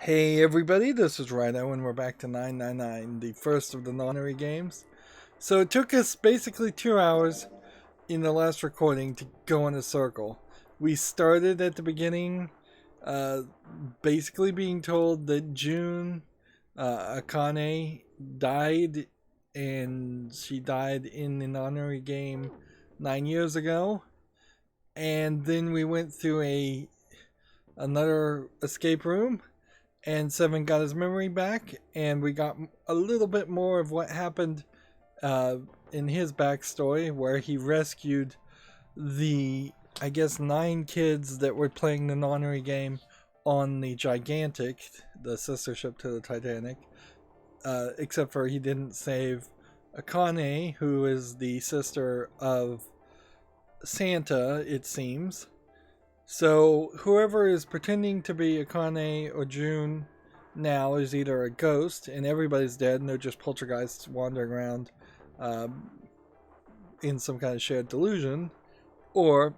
Hey everybody, this is Rydo and we're back to 999, the first of the Nonary Games. So it took us basically 2 hours in the last recording to go in a circle. We started at the beginning, uh, basically being told that June Akane died, and she died in the Nonary Game 9 years ago. And then we went through another escape room, and Seven got his memory back, and we got a little bit more of what happened uh, in his backstory, where he rescued the, I guess, 9 kids that were playing the Nonary game on the Gigantic, the sister ship to the Titanic, except for he didn't save Akane, who is the sister of Santa, it seems. So whoever is pretending to be Akane or June now is either a ghost and everybody's dead and they're just poltergeists wandering around um, in some kind of shared delusion, or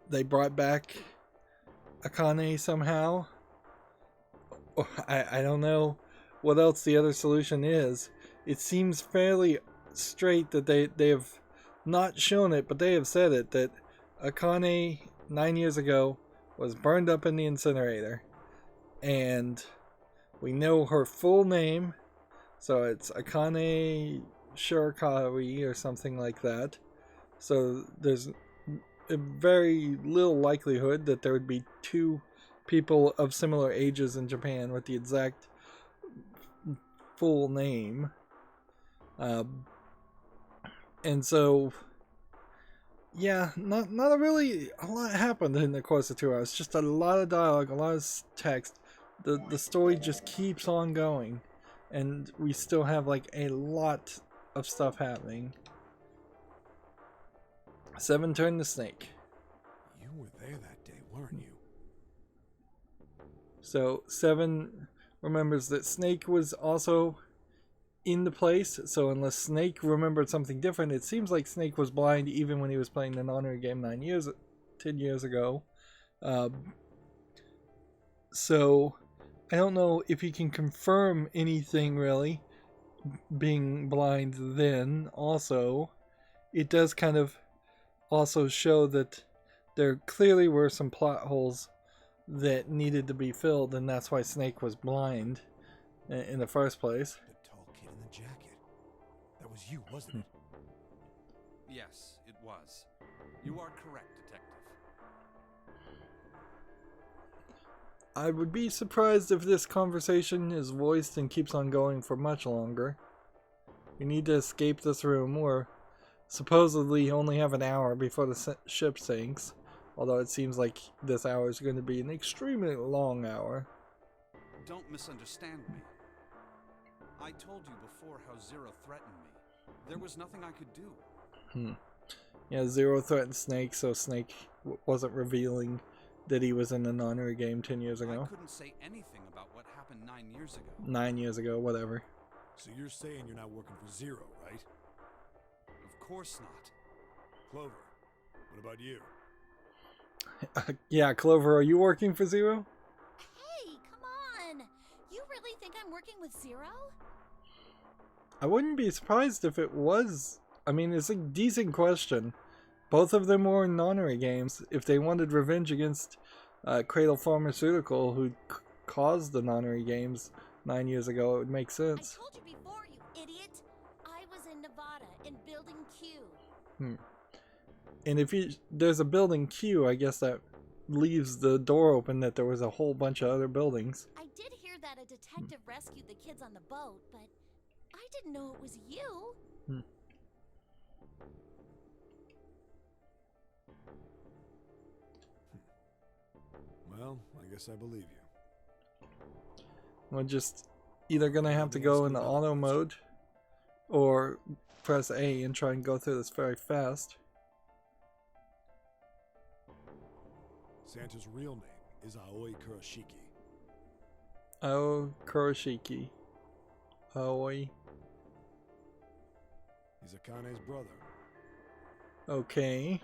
they brought back Akane somehow. I don't know what else the other solution is. It seems fairly straight that they have not shown it, but they have said it, that Akane 9 years ago was burned up in the incinerator, and we know her full name, so it's Akane Shirakawa or something like that. So there's a very little likelihood that there would be 2 people of similar ages in Japan with the exact full name. Um, and so, yeah, not a really a lot happened in the course of 2 hours. Just a lot of dialogue, a lot of text. The story just keeps on going, and we still have like a lot of stuff happening. Seven turned the snake. You were there that day, weren't you? So Seven remembers that Snake was also in the place. So unless Snake remembered something different, it seems like Snake was blind even when he was playing the Nonary game 10 years ago. Um, so I don't know if he can confirm anything really, being blind then. Also, it does kind of also show that there clearly were some plot holes that needed to be filled, and that's why Snake was blind in the first place. The tall kid in the jacket. That was you, wasn't it? Yes, it was. You are correct, Detective. I would be surprised if this conversation is voiced and keeps on going for much longer. We need to escape this room. We're supposedly only have an hour before the ship sinks, although it seems like this hour is going to be an extremely long hour. Don't misunderstand me. I told you before how Zero threatened me. There was nothing I could do. Yeah, Zero threatened Snake, so Snake wasn't revealing that he was in the Nonary game 10 years ago. I couldn't say anything about what happened 9 years ago. 9 years ago, whatever. So you're saying you're not working for Zero, right? Of course not. Clover, what about you? Yeah, Clover, are you working for Zero? Hey, come on! You really think I'm working with Zero? I wouldn't be surprised if it was. I mean, it's a decent question. Both of them were in Nonary games. If they wanted revenge against Cradle Pharmaceutical, who caused the Nonary games 9 years ago, it would make sense. I told you before, you idiot! I was in Nevada, in Building Q. And if there's a building Q, I guess that leaves the door open that there was a whole bunch of other buildings. I did hear that a detective rescued the kids on the boat, but I didn't know it was you. Well, I guess I believe you. We're just either gonna have to go in the auto mode or press A and try and go through this very fast. Santa's real name is Aoi Kurashiki. Oh, Kuroshiki. Aoi. He's Akane's brother. Okay.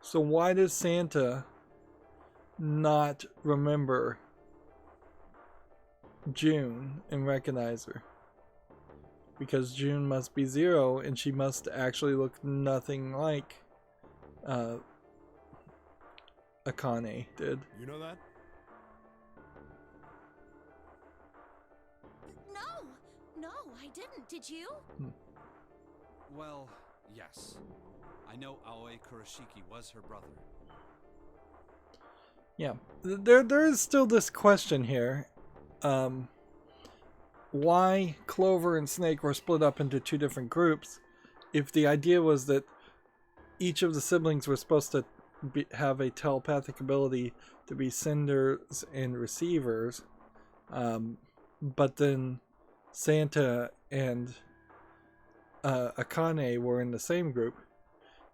So why does Santa not remember June and recognize her. Because June must be Zero, and she must actually look nothing like Akane did. You know that? No, I didn't. Did you? Well, yes. I know Aoi Kurashiki was her brother. Yeah, there is still this question here. Why Clover and Snake were split up into two different groups if the idea was that each of the siblings were supposed to have a telepathic ability to be senders and receivers, but then Santa and Akane were in the same group,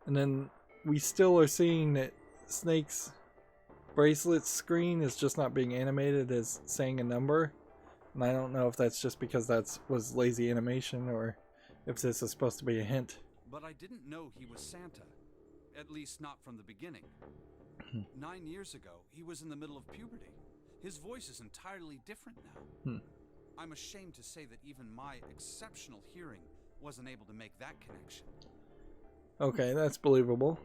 and then we still are seeing that Snake's bracelet screen is just not being animated as saying a number. And I don't know if that's just because that was lazy animation or if this is supposed to be a hint. But I didn't know he was Santa. At least not from the beginning. 9 years ago, he was in the middle of puberty. His voice is entirely different now. I'm ashamed to say that even my exceptional hearing wasn't able to make that connection. Okay, that's believable.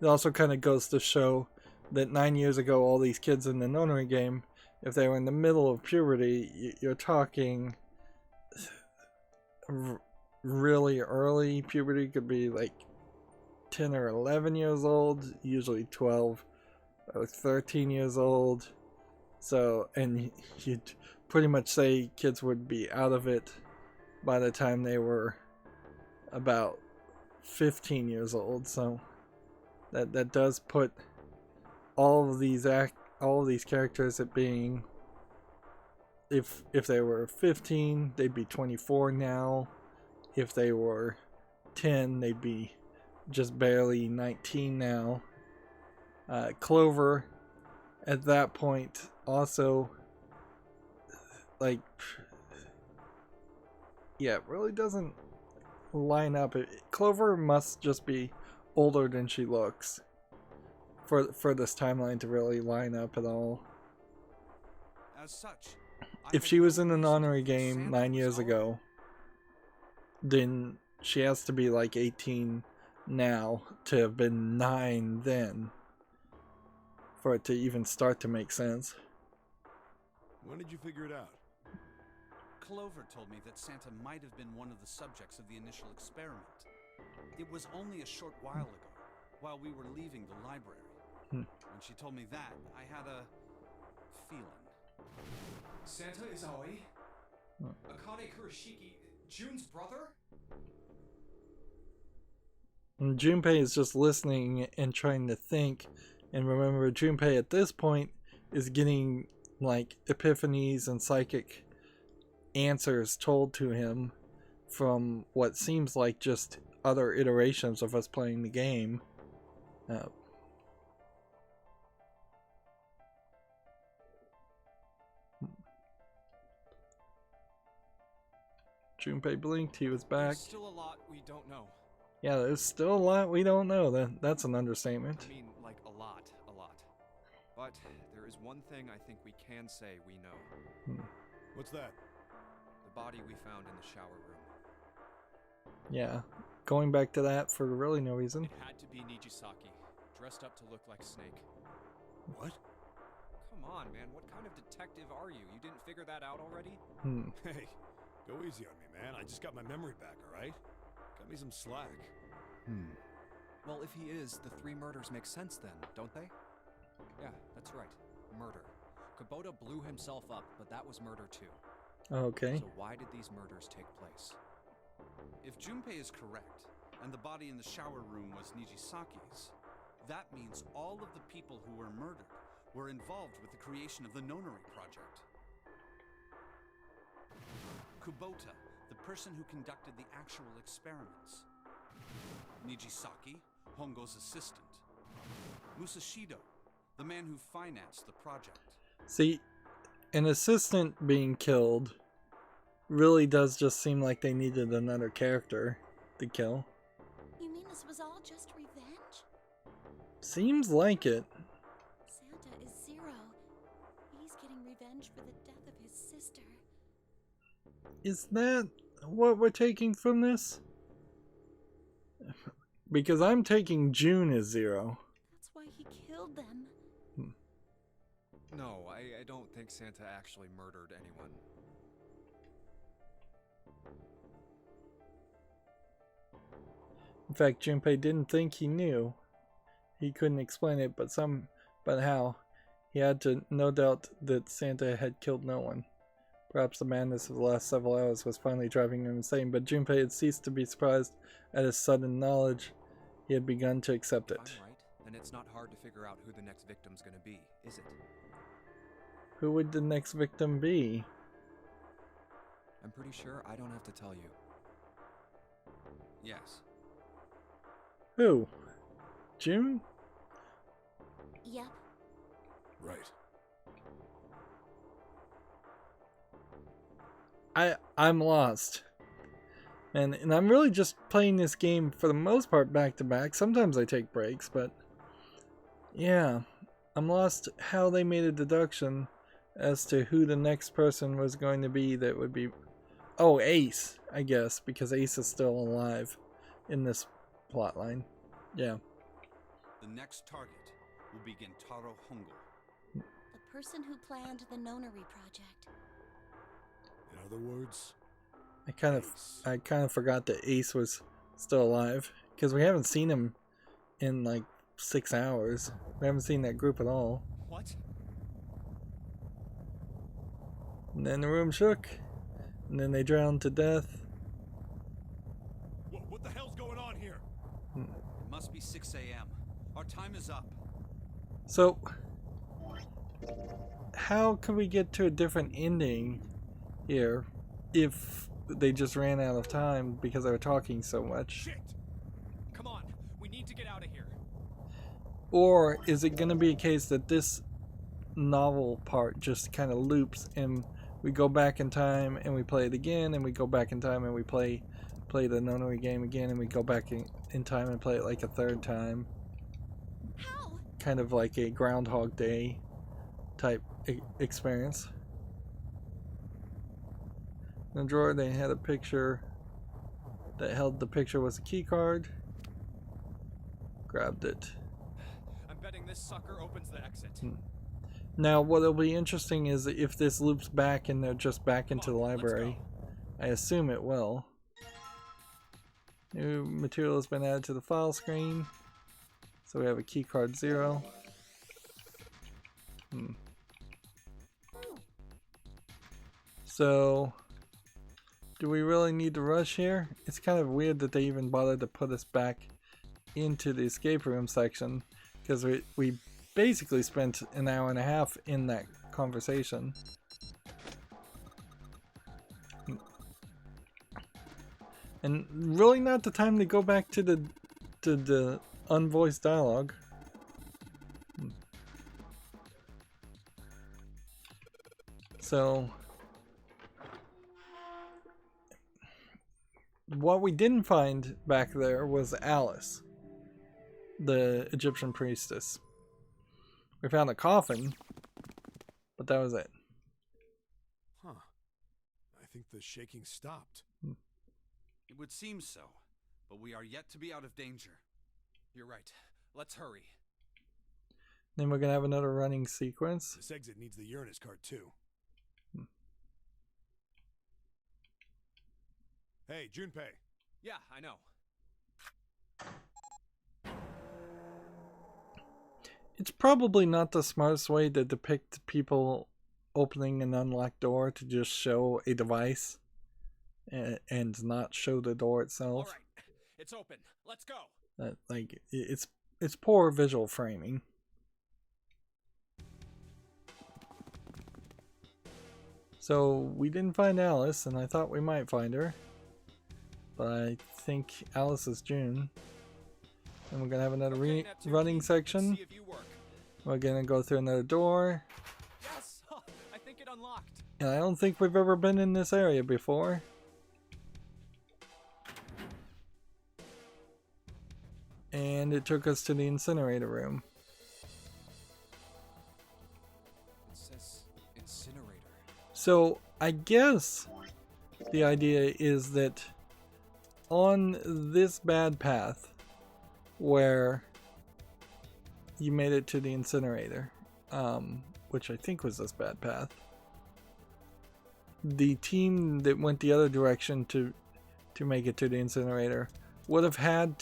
It also kind of goes to show that 9 years ago, all these kids in the Nonary game, if they were in the middle of puberty, you're talking really early puberty, could be like 10 or 11 years old, usually 12 or 13 years old. So, and you'd pretty much say kids would be out of it by the time they were about 15 years old. So that does put all of these characters at being, if they were 15, they'd be 24 now. If they were 10, they'd be just barely 19 now. Clover at that point also, like, yeah, it really doesn't line up. Clover must just be older than she looks for this timeline to really line up at all. As such, If she was in the Nonary game 9 years ago, then she has to be like 18 now to have been 9 then, for it to even start to make sense. When did you figure it out? Clover told me that Santa might have been one of the subjects of the initial experiment. It was only a short while ago, while we were leaving the library. When she told me that, I had a feeling. Santa is Aoi? Akane Kurashiki, June's brother? And Junpei is just listening and trying to think. And remember, Junpei at this point is getting like epiphanies and psychic answers told to him from what seems like just other iterations of us playing the game. Junpei blinked, he was back. There's still a lot we don't know. Yeah, there's still a lot we don't know. That's an understatement. I mean, like a lot. But there is one thing I think we can say we know. What's that? The body we found in the shower room. Yeah, going back to that for really no reason. It had to be Nijisaki, dressed up to look like Snake. What? Come on, man, what kind of detective are you? You didn't figure that out already? Hey, go easy on me, man. I just got my memory back, alright? Cut me some slack. Well, if he is, the 3 murders make sense then, don't they? Yeah, that's right. Murder. Kubota blew himself up, but that was murder too. Okay. So why did these murders take place? If Junpei is correct, and the body in the shower room was Nijisaki's, that means all of the people who were murdered were involved with the creation of the Nonary project. Kubota, the person who conducted the actual experiments. Nijisaki, Hongo's assistant. Musashido, the man who financed the project. See, an assistant being killed really does just seem like they needed another character to kill. You mean this was all just revenge? Seems like it. Santa is hero. He's getting revenge for the death of his sister. Is that what we're taking from this? Because I'm taking June as 0. That's why he killed them. No, I don't think Santa actually murdered anyone. In fact, Junpei didn't think he knew. He couldn't explain it, but how. He had to no doubt that Santa had killed no one. Perhaps the madness of the last several hours was finally driving him insane, but Junpei had ceased to be surprised at his sudden knowledge. He had begun to accept it. If I'm right, then it's not hard to figure out who the next victim's gonna be, is it? Who would the next victim be? I'm pretty sure I don't have to tell you. Yes. Who? June? Yep. Right. I'm lost. And I'm really just playing this game for the most part back to back. Sometimes I take breaks, but yeah, I'm lost how they made a deduction as to who the next person was going to be that would be... Oh, Ace, I guess, because Ace is still alive in this plotline. Yeah. The next target will be Gentaro Hongo. The person who planned the Nonary project. In other words, I kind of forgot that Ace was still alive because we haven't seen him in like 6 hours. We haven't seen that group at all. What? And then the room shook, and then they drowned to death. what the hell's going on here? It must be 6 a.m. Our time is up. So, how can we get to a different ending here if they just ran out of time because they were talking so much? Shit! Come on, we need to get out of here. Or is it going to be a case that this novel part just kind of loops and we go back in time and we play it again, and we go back in time and we play the Nonary game again, and we go back in time and play it like a third time? How? Kind of like a Groundhog Day type experience. In the drawer they had a picture that held the picture was a key card. Grabbed it. I'm betting this sucker opens the exit. Now what'll be interesting is if this loops back and they're just back into the library. I assume it will. New material has been added to the file screen. So we have a key card 0. So do we really need to rush here? It's kind of weird that they even bothered to put us back into the escape room section, because we basically spent an hour and a half in that conversation. And really not the time to go back to the unvoiced dialogue. So what we didn't find back there was Alice, the Egyptian priestess. We found a coffin, but that was it. Huh. I think the shaking stopped. It would seem so, but we are yet to be out of danger. You're right. Let's hurry. Then we're gonna have another running sequence. This exit needs the Uranus card too. Hey, Junpei. Yeah, I know. It's probably not the smartest way to depict people opening an unlocked door to just show a device and not show the door itself. All right, it's open. Let's go. Like it's poor visual framing. So we didn't find Alice, and I thought we might find her, but I think Alice is June. And we're gonna have another running section. See if you work. We're gonna go through another door. Yes, I think it unlocked. And I don't think we've ever been in this area before. And it took us to the incinerator room. So I guess the idea is that on this bad path where you made it to the incinerator, which I think was this bad path, the team that went the other direction to make it to the incinerator would have had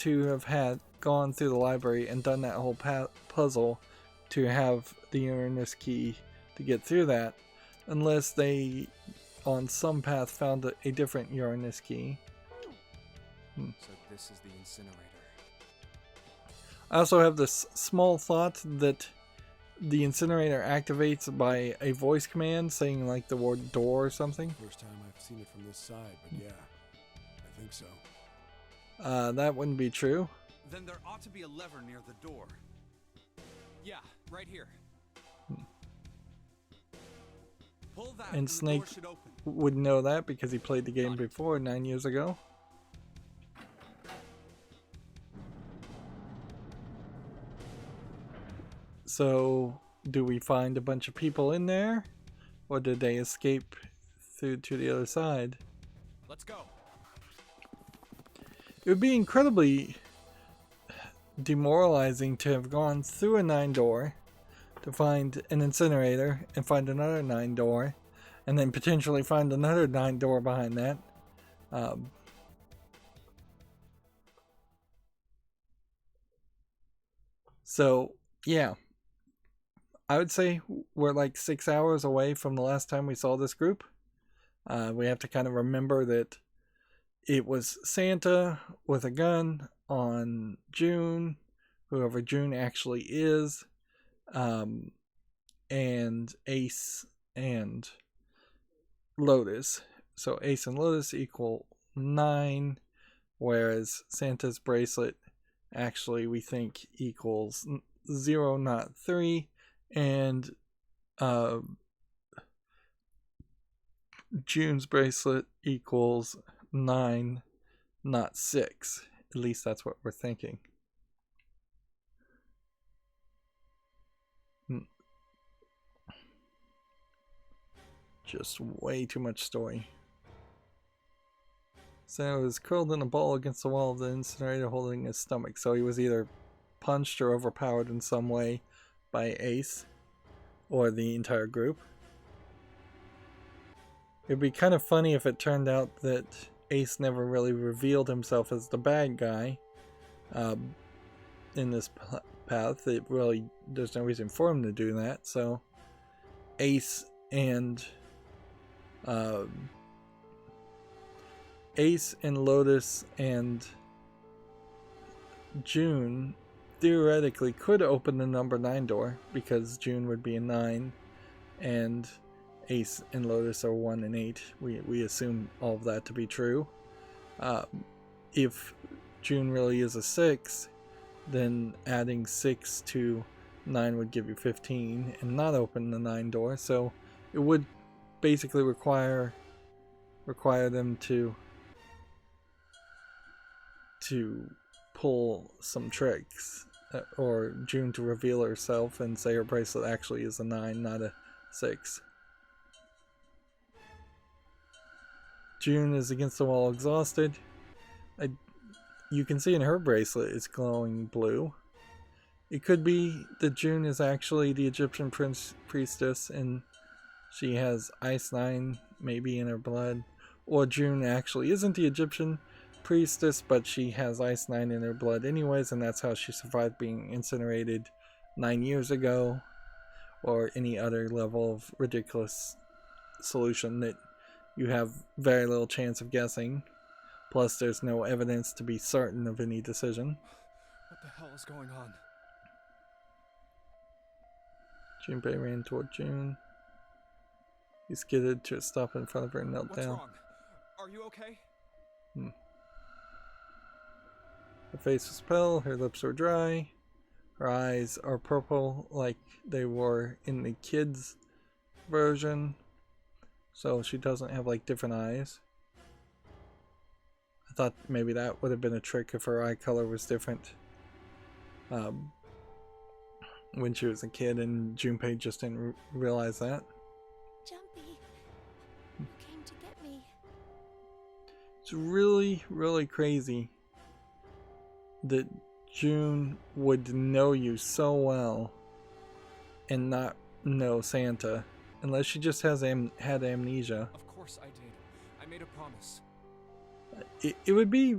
gone through the library and done that whole puzzle to have the Uranus key to get through that, unless they on some path found a different Uranus key. So this is the incinerator. I also have this small thought that the incinerator activates by a voice command saying like the word door or something. First time I've seen it from this side, but yeah, I think so. That wouldn't be true. Then there ought to be a lever near the door. Yeah, right here. Pull that And the Snake door should open. would know that because he played the game before 9 years ago. So, do we find a bunch of people in there? Or did they escape through to the other side? Let's go. It would be incredibly demoralizing to have gone through a 9 door to find an incinerator and find another 9 door and then potentially find another 9 door behind that. So, yeah. I would say we're like 6 hours away from the last time we saw this group. We have to kind of remember that it was Santa with a gun on June, whoever June actually is, and Ace and Lotus. So Ace and Lotus equal 9, whereas Santa's bracelet actually we think equals 0, not 3, and June's bracelet equals 9, not 6. At least that's what we're thinking. Just way too much story. Santa was curled in a ball against the wall of the incinerator holding his stomach, so he was either punched or overpowered in some way by Ace or the entire group. It'd be kind of funny if it turned out that Ace never really revealed himself as the bad guy in this path. There's no reason for him to do that. So Ace and Lotus and June theoretically could open the number 9 door because June would be a 9 and Ace and Lotus are 1 and 8. We assume all of that to be true. If June really is a 6, then adding 6 to 9 would give you 15 and not open the 9 door. So it would basically require them to pull some tricks, or June to reveal herself and say her bracelet actually is a 9, not a 6. June is against the wall, exhausted. You can see in her bracelet it's glowing blue. It could be that June is actually the Egyptian priestess and she has Ice 9 maybe in her blood. Or June actually isn't the Egyptian priestess, but she has Ice 9 in her blood anyways, and that's how she survived being incinerated 9 years ago. Or any other level of ridiculous solution that you have very little chance of guessing. Plus, there's no evidence to be certain of any decision. What the hell is going on? Junpei ran toward June. He skidded to a stop in front of her and knelt What's down. wrong? Are you okay? Her face was pale, her lips were dry, her eyes are purple like they were in the kids' version. So she doesn't have like different eyes. I thought maybe that would have been a trick if her eye color was different when she was a kid, and Junpei just didn't realize that. Jumpy, It's really, really crazy that June would know you so well and not know Santa, unless she just has had amnesia. Of course I did. I made a promise. It would be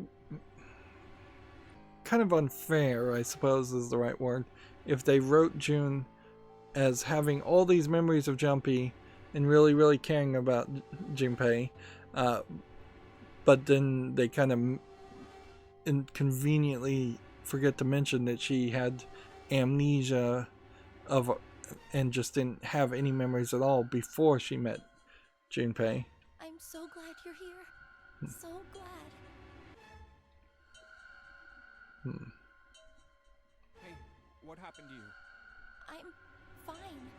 kind of unfair, I suppose is the right word, if they wrote June as having all these memories of Jumpy and really, really caring about Junpei, but then they kind of inconveniently forget to mention that she had amnesia of and just didn't have any memories at all before she met Junpei. I'm so glad you're here. So glad. Hey, what happened to you? I'm fine.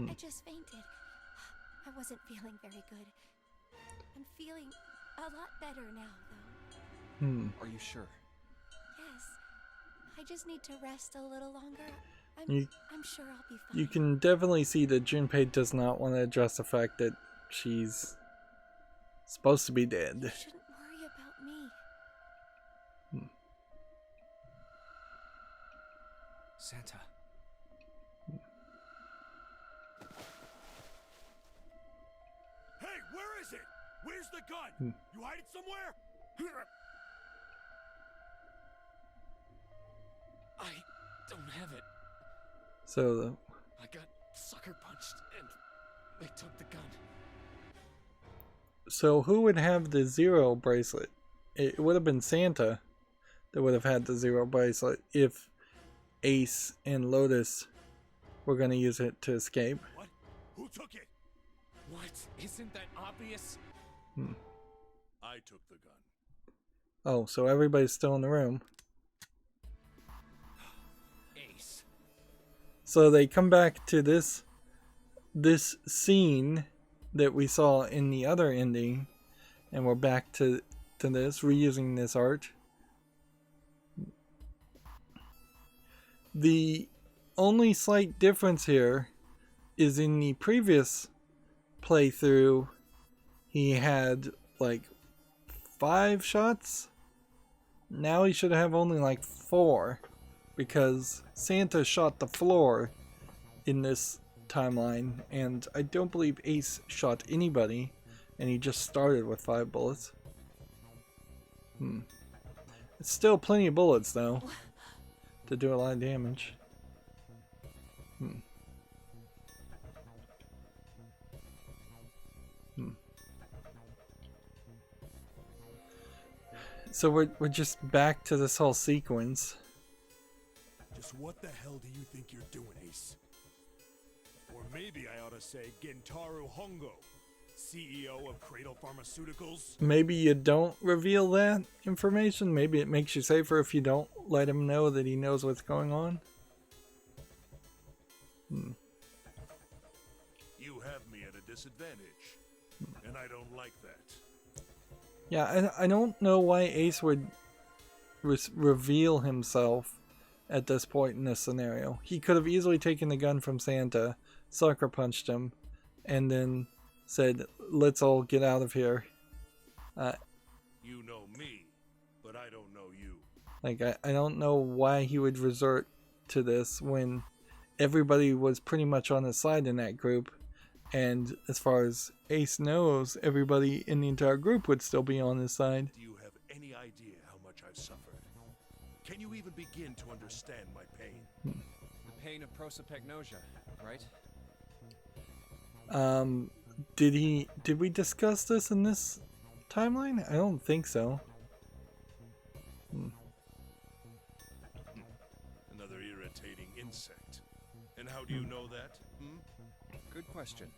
I just fainted. I wasn't feeling very good. I'm feeling a lot better now, though. Are you sure? Yes. I just need to rest a little longer. I'm sure I'll be fine. You can definitely see that Junpei does not want to address the fact that she's supposed to be dead. You shouldn't worry about me. Santa. Hey, where is it? Where's the gun? You hide it somewhere? I don't have it. So I got sucker punched and they took the gun. So who would have the Zero bracelet? It would have been Santa that would have had the Zero bracelet if Ace and Lotus were going to use it to escape. What? Who took it? What? Isn't that obvious? I took the gun. Oh, so everybody's still in the room. Ace. So they come back to this scene that we saw in the other ending, and we're back to this, reusing this art. The only slight difference here is in the previous playthrough, he had like 5 shots. Now he should have only like 4, because Santa shot the floor in this timeline, and I don't believe Ace shot anybody, and he just started with 5 bullets. It's still plenty of bullets though to do a lot of damage. So we're just back to this whole sequence. Just what the hell do you think you're doing, Ace? Or maybe I ought to say Gentaro Hongo, CEO of Cradle Pharmaceuticals. Maybe you don't reveal that information. Maybe it makes you safer if you don't let him know that he knows what's going on. You have me at a disadvantage, and I don't like that. Yeah, I don't know why Ace would reveal himself at this point in this scenario. He could have easily taken the gun from Santa, sucker punched him, and then said, let's all get out of here. You know me, but I don't know you. Like, I don't know why he would resort to this when everybody was pretty much on his side in that group. And as far as Ace knows, everybody in the entire group would still be on his side. Do you have any idea how much I've suffered? Can you even begin to understand my pain? The pain of prosopagnosia, right? Did we discuss this in this timeline? I don't think so. Another irritating insect. And how do you know that? Good question.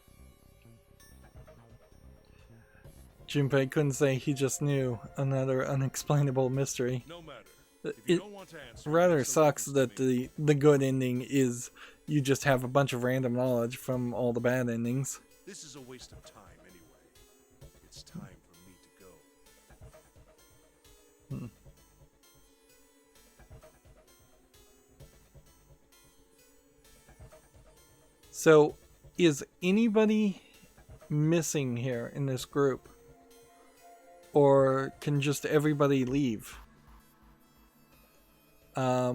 Junpei couldn't say he just knew. Another unexplainable mystery. No matter. If you It don't want to answer, rather it's sucks the that the good ending is you just have a bunch of random knowledge from all the bad endings. This is a waste of time anyway. It's time for me to go. So, is anybody missing here in this group? or can just everybody leave? I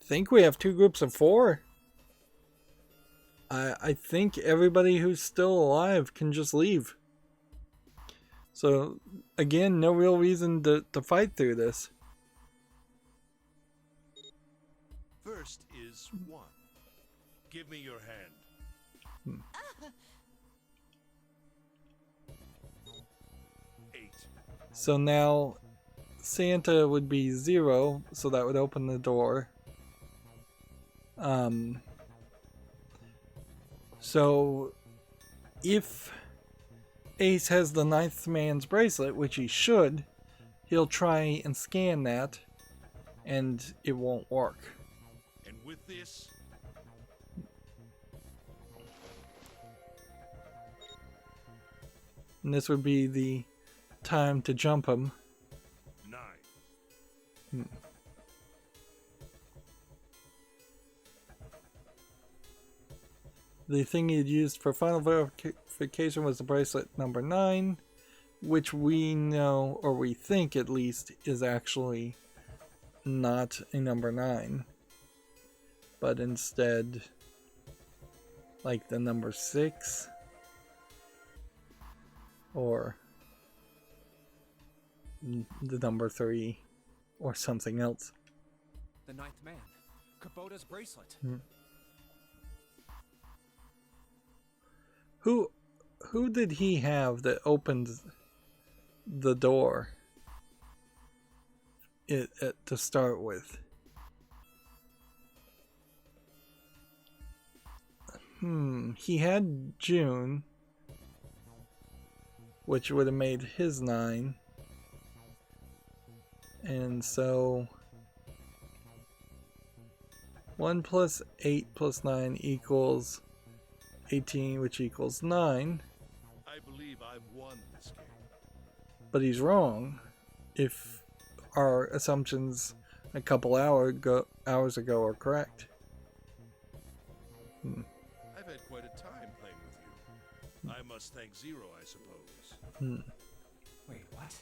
think we have 2 groups of 4. I think everybody who's still alive can just leave. So, again, no real reason to fight through this. First is 1. Give me your hand. 8. So now Santa would be 0, so that would open the door. So if Ace has the 9th man's bracelet, which he should, he'll try and scan that, and it won't work. And with this, And this would be the time to jump him. 9. The thing he'd used for final verification was the bracelet number 9, which we know, or we think at least, is actually not a number 9, but instead like the number 6 or the number 3 or something else. The 9th man. Kubota's bracelet. Who did he have that opened the door to start with? He had June, which would have made his 9. And so 1 plus 8 plus 9 equals 18, which equals 9. I believe I've won this game. But he's wrong if our assumptions a couple hours ago are correct. I've had quite a time playing with you. I must thank Zero, I suppose. Wait, what?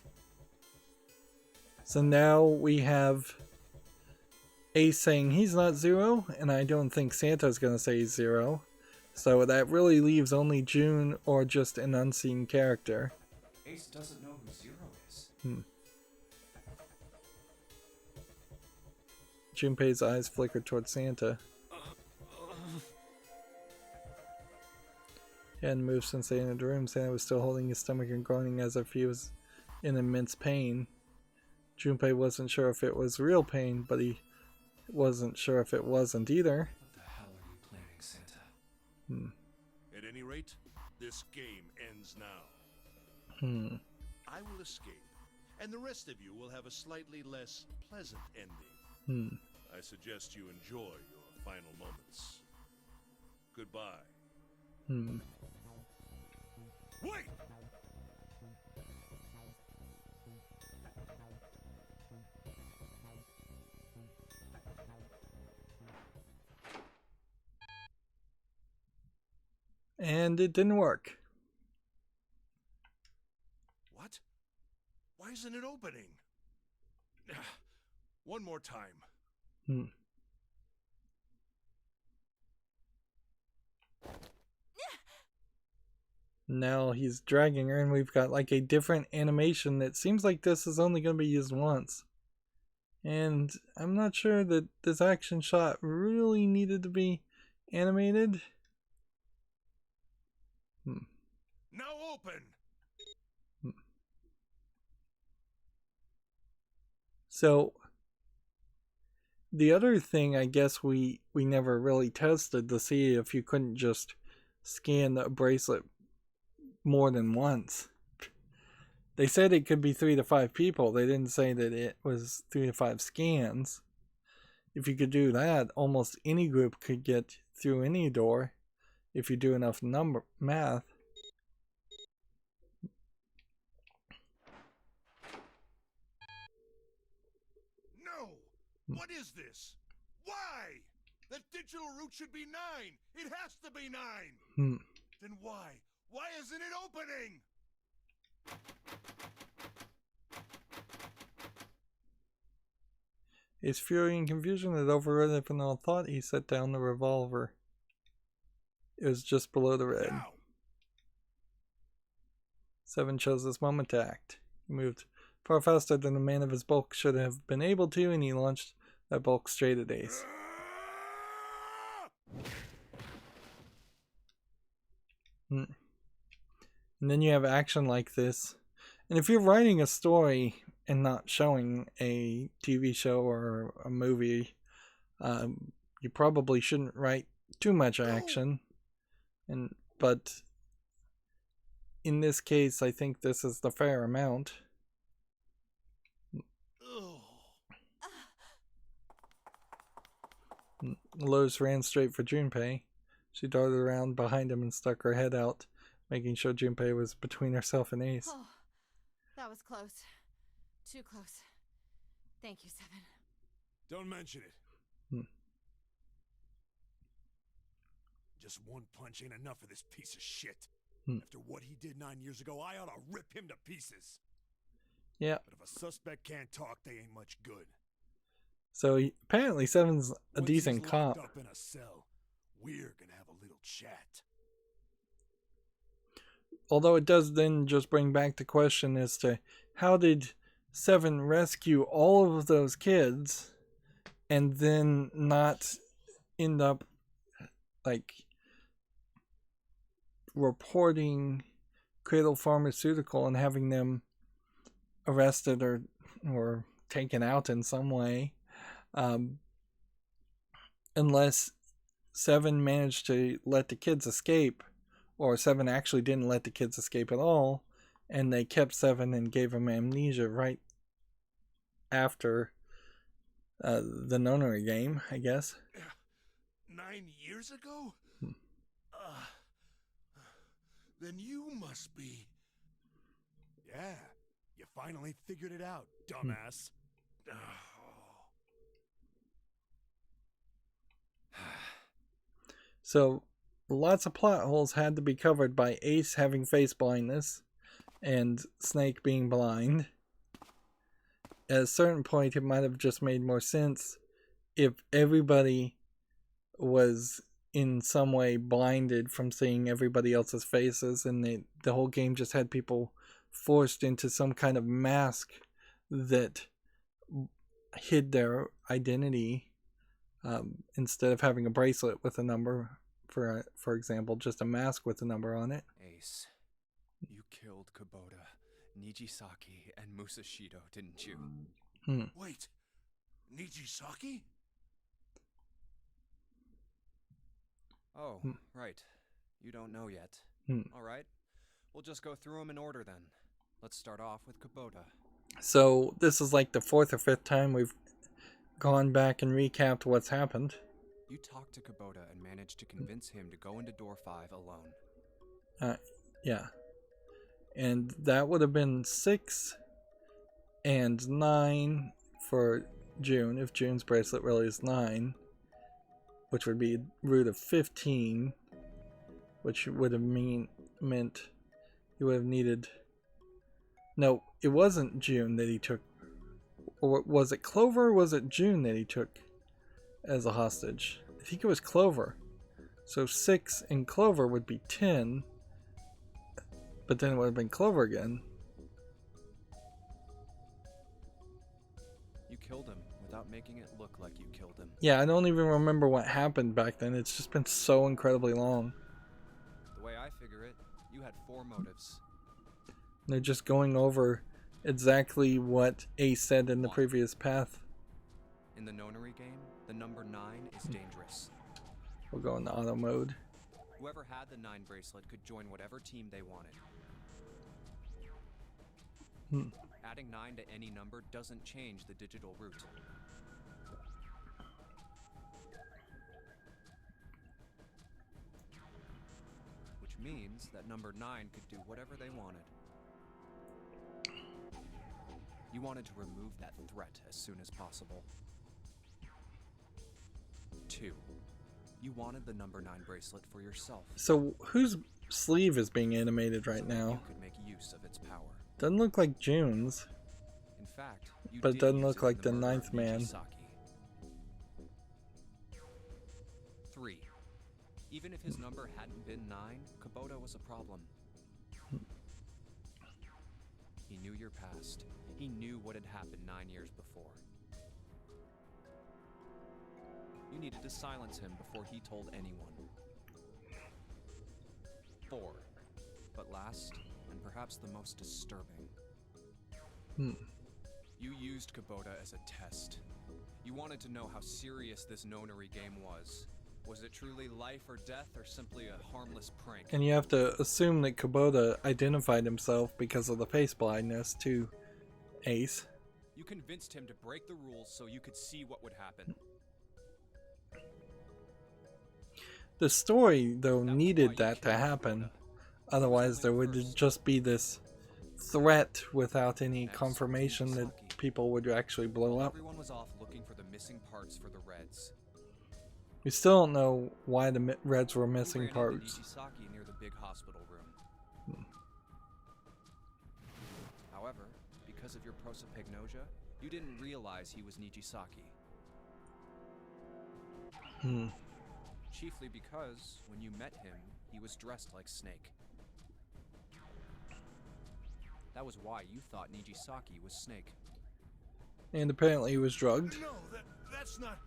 So now we have Ace saying he's not 0, and I don't think Santa's going to say he's 0. So that really leaves only June or just an unseen character. Ace doesn't know who 0 is. Junpei's eyes flickered towards Santa. He hadn't moved since they entered the room. Santa was still holding his stomach and groaning as if he was in immense pain. Junpei wasn't sure if it was real pain, but he wasn't sure if it wasn't either. What the hell are you planning, Santa? At any rate, this game ends now. I will escape, and the rest of you will have a slightly less pleasant ending. I suggest you enjoy your final moments. Goodbye. Wait! And it didn't work. What? Why isn't it opening? One more time. Now he's dragging her, and we've got like a different animation that seems like this is only going to be used once. And I'm not sure that this action shot really needed to be animated. Now open! So the other thing I guess we never really tested to see if you couldn't just scan the bracelet more than once. They said it could be 3 to 5 people. They didn't say that it was 3 to 5 scans. If you could do that, almost any group could get through any door if you do enough math. No! What is this? Why? The digital root should be 9! It has to be 9! Then why Why isn't it opening? His fury and confusion had overridden all thought. He set down the revolver. It was just below the red. Now. 7 chose this moment to act. He moved far faster than a man of his bulk should have been able to, and he launched that bulk straight at Ace. And then you have action like this. And if you're writing a story and not showing a TV show or a movie, you probably shouldn't write too much action. But in this case, I think this is the fair amount. Lois ran straight for Junpei. She darted around behind him and stuck her head out, making sure Junpei was between herself and Ace. Oh, that was close. Too close. Thank you, Seven. Don't mention it. Just one punch ain't enough for this piece of shit. After what he did 9 years ago, I ought to rip him to pieces. Yeah. But if a suspect can't talk, they ain't much good. So apparently Seven's a Once decent he's cop. locked up in a cell, we're gonna have a little chat. Although it does then just bring back the question as to how did Seven rescue all of those kids and then not end up like reporting Cradle Pharmaceutical and having them arrested or taken out in some way, unless Seven managed to let the kids escape, or Seven actually didn't let the kids escape at all, and they kept Seven and gave him amnesia right after the Nonary game, I guess. 9 years ago? Then you must be... Yeah, you finally figured it out, dumbass. So, lots of plot holes had to be covered by Ace having face blindness and Snake being blind. At a certain point, it might have just made more sense if everybody was in some way blinded from seeing everybody else's faces, and the whole game just had people forced into some kind of mask that hid their identity, instead of having a bracelet with a number, for example, just a mask with a number on it. Ace, you killed Kubota, Nijisaki, and Musashido, didn't you? Wait, Nijisaki? Oh, right. You don't know yet. Alright. We'll just go through them in order then. Let's start off with Kubota. So, this is like the 4th or 5th time we've gone back and recapped what's happened. You talked to Kubota and managed to convince him to go into door 5 alone. Yeah. And that would have been 6 and 9 for June, if June's bracelet really is 9. Which would be root of 15, which would have meant you would have needed... No, it wasn't June that he took... Or was it Clover or was it June that he took as a hostage? I think it was Clover. So 6 and Clover would be 10, but then it would have been Clover again. You killed him without making it look like you killed him. Yeah, I don't even remember what happened back then. It's just been so incredibly long. The way I figure it, you had 4 motives. They're just going over exactly what Ace said in the previous path. In the Nonary game, the number 9 is dangerous. We'll go into auto mode. Whoever had the 9 bracelet could join whatever team they wanted. Adding 9 to any number doesn't change the digital route. Which means that number 9 could do whatever they wanted. You wanted to remove that threat as soon as possible. 2. You wanted the number 9 bracelet for yourself. So who's sleeve is being animated right now. You could make use of its power. Doesn't look like June's, In fact, you but it did doesn't use look it in like the murder of ninth man. Nijisaki. 3. Even if his number hadn't been 9, Kubota was a problem. He knew your past. He knew what had happened 9 years before. You needed to silence him before he told anyone. 4. But last, and perhaps the most disturbing. You used Kubota as a test. You wanted to know how serious this Nonary game was. Was it truly life or death, or simply a harmless prank? And you have to assume that Kubota identified himself because of the face blindness to Ace. You convinced him to break the rules so you could see what would happen. The story, though, That was why needed you that to killed happen. Kubota. Otherwise, there would First. just be this threat without any Next, confirmation that Nijisaki. people would actually blow up. Everyone was off looking for the missing parts for the Reds. We still don't know why the Reds were You missing ran into parts. Nijisaki near the big hospital room. However, because of your prosopagnosia, you didn't realize he was Nijisaki. Chiefly because, when you met him, he was dressed like Snake. That was why you thought Nijisaki was Snake. And apparently he was drugged. No, that's not...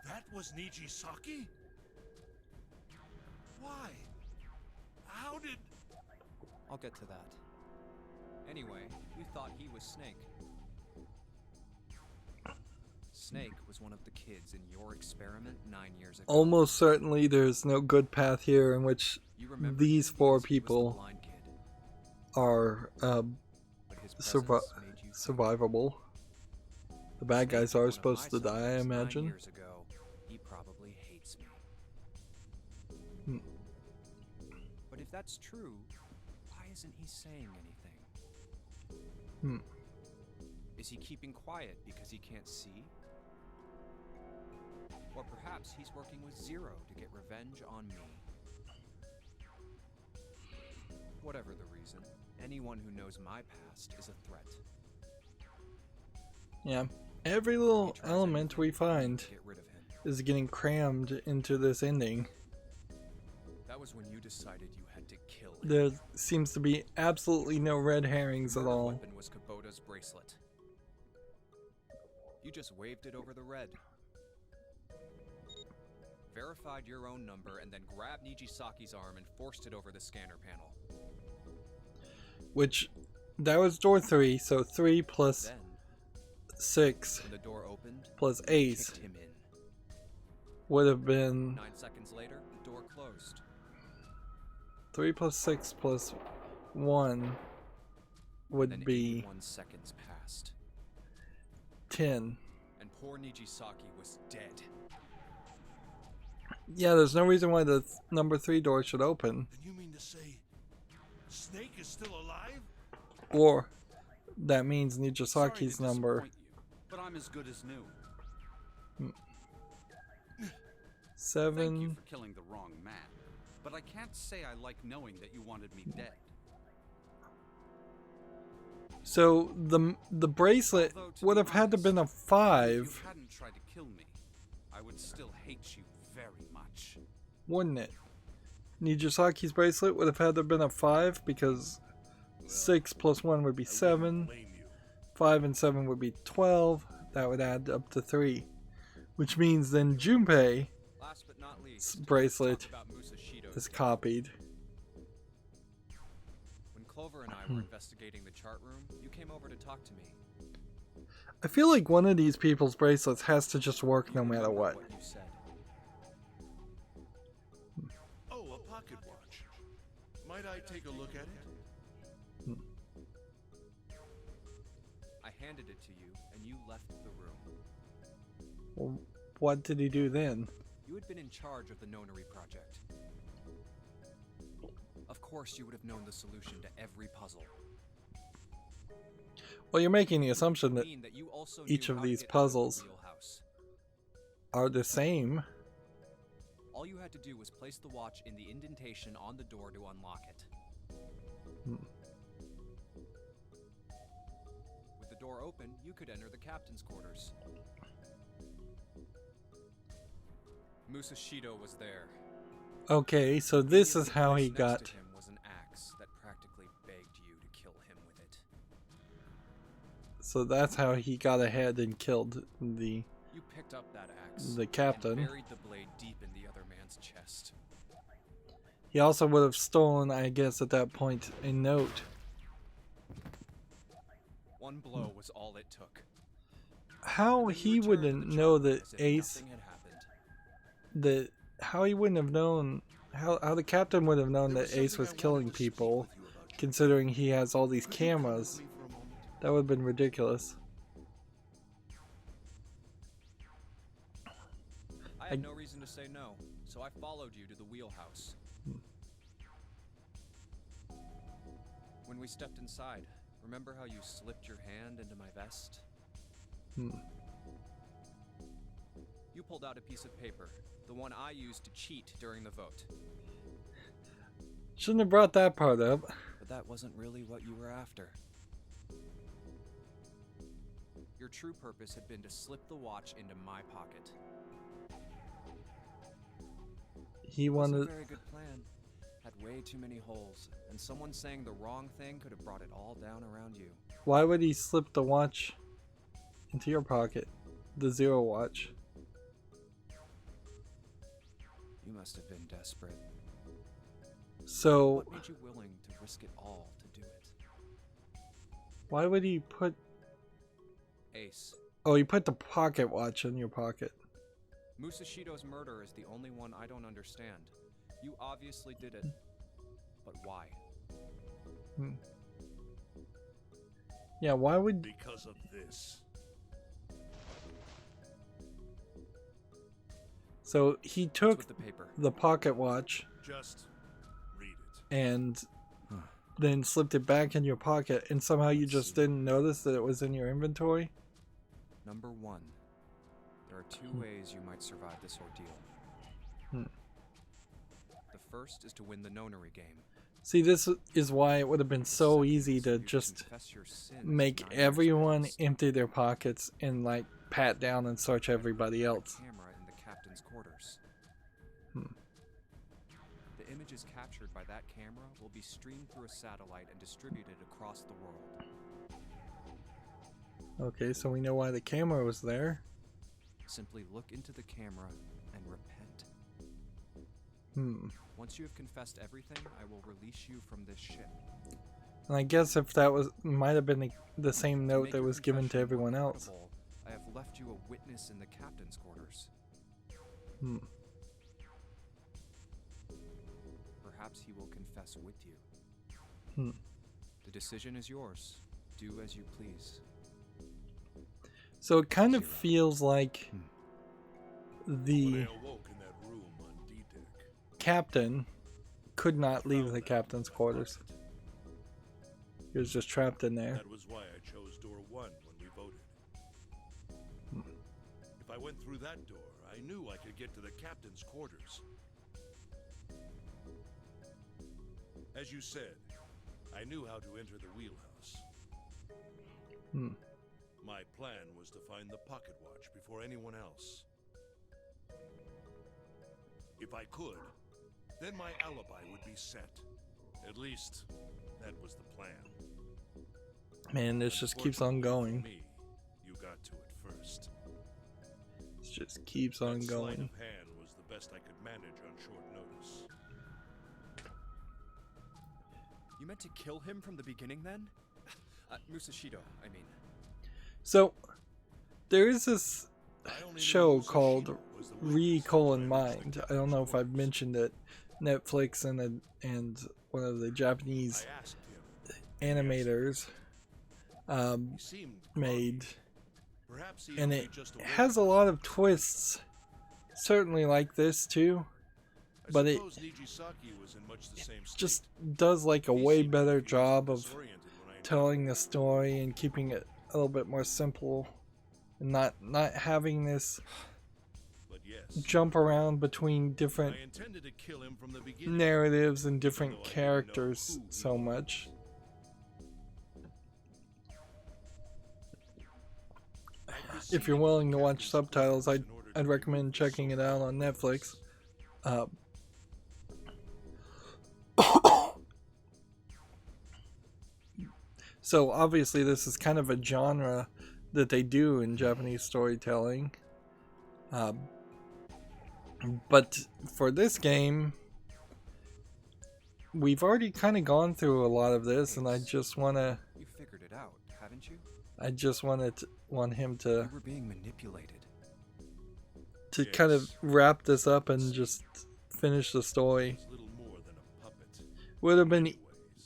That was Nijisaki? Why? How did... I'll get to that. Anyway, you thought he was Snake. Snake was one of the kids in your experiment 9 years ago. Almost certainly there's no good path here in which You remember these him four because he was the people blind kid, are but his presence made you think. survivable. The bad Snake guys was are one of supposed to my die, I subjects 9 imagine. years ago. He probably hates me. But if that's true, why isn't he saying anything? Is he keeping quiet because he can't see? Or perhaps he's working with Zero to get revenge on me. Whatever the reason, anyone who knows my past is a threat. Yeah. Every little He tries element we anything find to get rid of him. is getting crammed into this ending. That was when you decided you had to kill him. There seems to be absolutely no red herrings The at murder all. weapon was Kubota's bracelet. You just waved it over the red. Verified your own number and then grabbed Nijisaki's arm and forced it over the scanner panel. Which, that was door 3, so 3 plus Then, 6 when the door opened, plus you Ace kicked him in. would have been 9 seconds later, the door closed. 3 plus 6 plus 1 would Then be 81 seconds passed, 10. and poor Nijisaki was dead. Yeah, there's no reason why the number 3 door should open. Then you mean to say... Snake is still alive? Or that means Sorry to Nijisaki's number disappoint you, but I'm as good as new. 7. Thank you for killing the wrong man, but I can't say I like knowing that you wanted me dead. So the bracelet Although, to would be have had to honest, been a If 5, you hadn't tried to kill me, I would still hate you very much. wouldn't it? Nijisaki's bracelet would have had to have been a 5 because 6 plus 1 would be 7. Blame you. 5 and 7 would be 12. That would add up to 3. Which means then Junpei's Last but not least, bracelet talk about Musashido's is game. copied. When Clover and I were investigating the chart room, you came over to talk to me. I feel like one of these people's bracelets has to just work You no matter remember what. you said. Oh, a pocket watch. Might I take a look at it? I handed it to you, and you left the room. Well, what did he do then? You had been in charge of the Nonary project. Of course, you would have known the solution to every puzzle. Well, you're making the assumption that Mean that you also each knew of how to these get out of the puzzles wheelhouse. are the same. All you had to do was place the watch in the indentation on the door to unlock it. With the door open, you could enter the captain's quarters. Musashido was there. Okay, so this is how he Next got. to him was an axe that practically begged you to kill him with it. So that's how he got ahead and killed the You picked up that axe. captain. And buried the blade deep in the other man's chest. He also would have stolen, I guess, at that point, a note. One blow was all it took. How Then you he returned to wouldn't the know job that as if Ace, nothing had happened. how he wouldn't have known, how the captain would have known that Ace was killing people, considering he has all these cameras. That would have been ridiculous. I had no reason to say no, so I followed you to the wheelhouse. When we stepped inside, remember how you slipped your hand into my vest? You pulled out a piece of paper, the one I used to cheat during the vote. Shouldn't have brought that part up. But that wasn't really what you were after. Your true purpose had been to slip the watch into my pocket. He It wasn't wanted. a very good plan. Had way too many holes, and someone saying the wrong thing could have brought it all down around you. Why would he slip the watch into your pocket? The Zero watch. You must have been desperate. So, What made you willing to risk it all to do it? why would he put... Ace, Oh, he put the pocket watch in your pocket. Musashido's murder is the only one I don't understand. You obviously did it. But why? Yeah, why would... Because of this. So, he What's took with the paper? the pocket watch Just read it. and then slipped it back in your pocket, and somehow you just didn't notice that it was in your inventory? Number 1. There are 2 ways you might survive this ordeal. The first is to win the Nonary Game. See, this is why it would have been so Second easy is to you just confess your sins make 9 years everyone past. empty their pockets and, like, pat down and search everybody else. Camera in the captain's quarters. The images captured by that camera will be streamed through a satellite and distributed across the world. Okay, so we know why the camera was there. Simply look into the camera and repent. Once you have confessed everything, I will release you from this ship. And I guess if that was... might have been the same To note make that your was given to confession more everyone else. credible, I have left you a witness in the captain's quarters. Perhaps he will confess with you. The decision is yours. Do as you please. So it kind of feels like When the I awoke in that room on D-Deck, captain could not leave the captain's quarters. He was just trapped in there. that was why I chose door 1 when we voted. If I went through that door, I knew I could get to the captain's quarters. As you said, I knew how to enter the wheelhouse. My plan was to find the pocket watch before anyone else. If I could, then my alibi would be set. At least, that was the plan. Man, this just keeps on going. For me, you got to it first. It just keeps on That sleight going. of hand was the best I could manage on short notice. You meant to kill him from the beginning then? Musashido, I mean. So, there is this I only knew show Musashido called was the witness Mind. I don't know if I've mentioned it. Netflix and one of the Japanese I asked him. animators He seemed made, groggy. Perhaps he and only it just has a lot of twists, certainly like this too, but it suppose Nijisaki was in much the same state. just does like a He way seemed better confused job and of disoriented when I telling the story and keeping it a little bit more simple, and not having this But yes. jump around between different I intended to kill him from the beginning. narratives and Though I different didn't know characters who he so much. If you're willing to watch subtitles, I'd recommend checking it out on Netflix. So obviously this is kind of a genre that they do in Japanese storytelling. But for this game, we've already kind of gone through a lot of this, and I just want to... You figured it out, haven't you? I just want him to... You were being manipulated. to kind of wrap this up and just finish the story. Little more than a puppet. Would have been